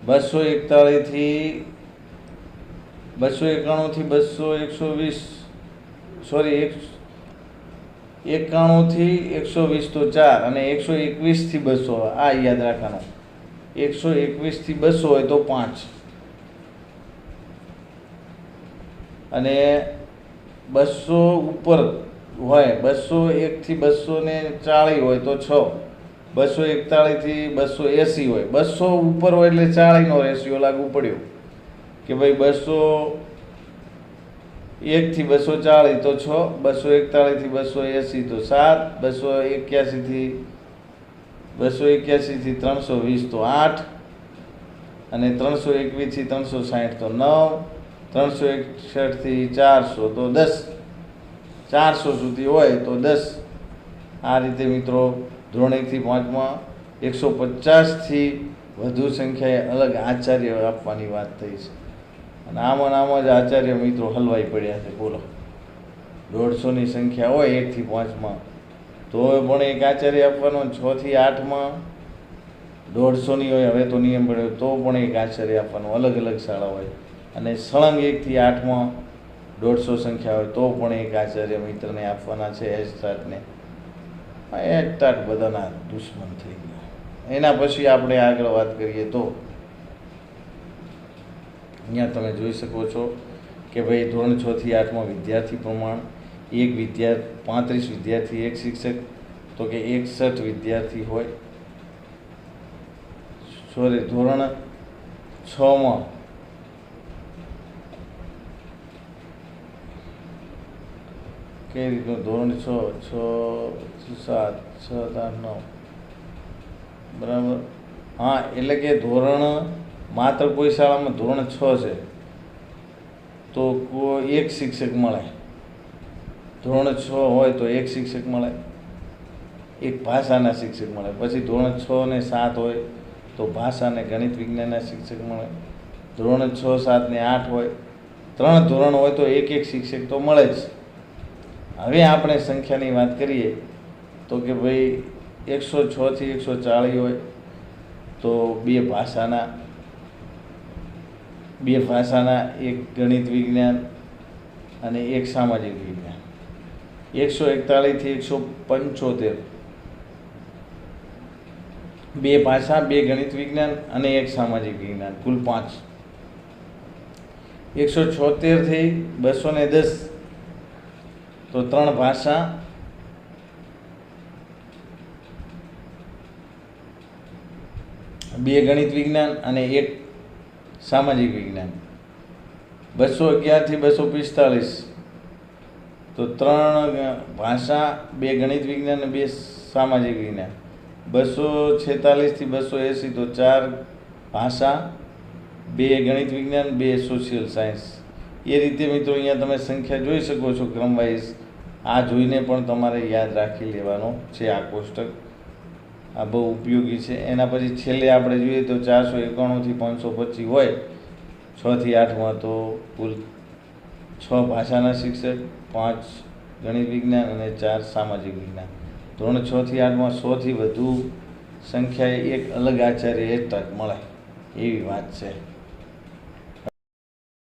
291 થી 120, સોરી 91 થી 120 તો 4. અને 121 થી 200, આ યાદ રાખવાનું. 121 થી 200 હોય તો 5. અને 200 ઉપર હોય, 201 થી 240 હોય તો 6. 241 થી 280 હોય, 200 ઉપર હોય એટલે 40નો રેશિયો લાગુ પડ્યો કે ભાઈ 201 થી 240 તો 6. 241 થી 280 તો 7. 281 થી 320 તો 8. અને 321 થી 360 તો 9. 361 થી 400 તો 10. 400 સુધી હોય તો 10. આ રીતે મિત્રો ધોરણ 1 થી 5માં 150 થી વધુ સંખ્યાએ અલગ આચાર્ય આપવાની વાત થઈ છે. અને આમાં જ આચાર્ય મિત્રો હલવાઈ પડ્યા છે. બોલો, 150ની સંખ્યા હોય 1 થી 5માં તો પણ એક આચાર્ય આપવાનો. 6 થી 8માં 150ની હોય, હવે તો નિયમ પડ્યો તો પણ એક આચાર્ય આપવાનો. અલગ અલગ શાળા હોય. અને સળંગ 1 થી 8માં 150 સંખ્યા હોય તો પણ એક આચાર્ય મિત્રને આપવાના છે. એસ્ટાટને બધાના દુશ્મન થઈ ગયા. એના પછી આપણે આગળ વાત કરીએ તો અહીંયા તમે જોઈ શકો છો કે ભાઈ ધોરણ 6 થી 8માં વિદ્યાર્થી પ્રમાણ 35 વિદ્યાર્થી 1 શિક્ષક, તો કે 61 વિદ્યાર્થી હોય. સોરી, ધોરણ 6માં કઈ રીતનું? ધોરણ 6, 7, 8, 9, બરાબર. હા, એટલે કે ધોરણ માત્ર કોઈ શાળામાં ધોરણ 6 છે તો કોઈ 1 શિક્ષક મળે. ધોરણ 6 હોય તો 1 શિક્ષક મળે. 1 ભાષાના શિક્ષક મળે. પછી ધોરણ 6 ને 7 હોય તો ભાષા અને ગણિત વિજ્ઞાનના શિક્ષક મળે. ધોરણ 6, 7 ને 8 હોય, 3 ધોરણ હોય તો 1 શિક્ષક તો મળે જ. હવે આપણે સંખ્યાની વાત કરીએ તો કે ભાઈ 106 થી 140 હોય તો 2 ભાષાના, 1 ગણિત વિજ્ઞાન અને 1 સામાજિક વિજ્ઞાન. 141 થી 175, 2 ભાષા, 2 ગણિત વિજ્ઞાન અને 1 સામાજિક વિજ્ઞાન, કુલ 5. 176 થી 210 તો 3 ભાષા, 2 ગણિત વિજ્ઞાન અને 1 સામાજિક વિજ્ઞાન. 211 થી 245 તો 3 ભાષા, 2 ગણિત વિજ્ઞાન અને 2 સામાજિક વિજ્ઞાન. 246 થી 280 તો 4 ભાષા, 2 ગણિત વિજ્ઞાન, 2 સોશિયલ સાયન્સ. એ રીતે મિત્રો અહીંયા તમે સંખ્યા જોઈ શકો છો ક્રમ વાઇઝ. આ જોઈને પણ તમારે યાદ રાખી લેવાનો છે આ કોષ્ટક. આ બહુ ઉપયોગી છે. એના પછી છેલ્લે આપણે જોઈએ તો 491 થી 525 હોય. 6 થી 8માં તો કુલ 6 ભાષાના શિક્ષક, 5 ગણિત વિજ્ઞાન અને 4 સામાજિક વિજ્ઞાન. ધોરણ 6 થી 8માં 100થી વધુ સંખ્યાએ એક અલગ આચાર્ય હેઠળ મળે એવી વાત છે.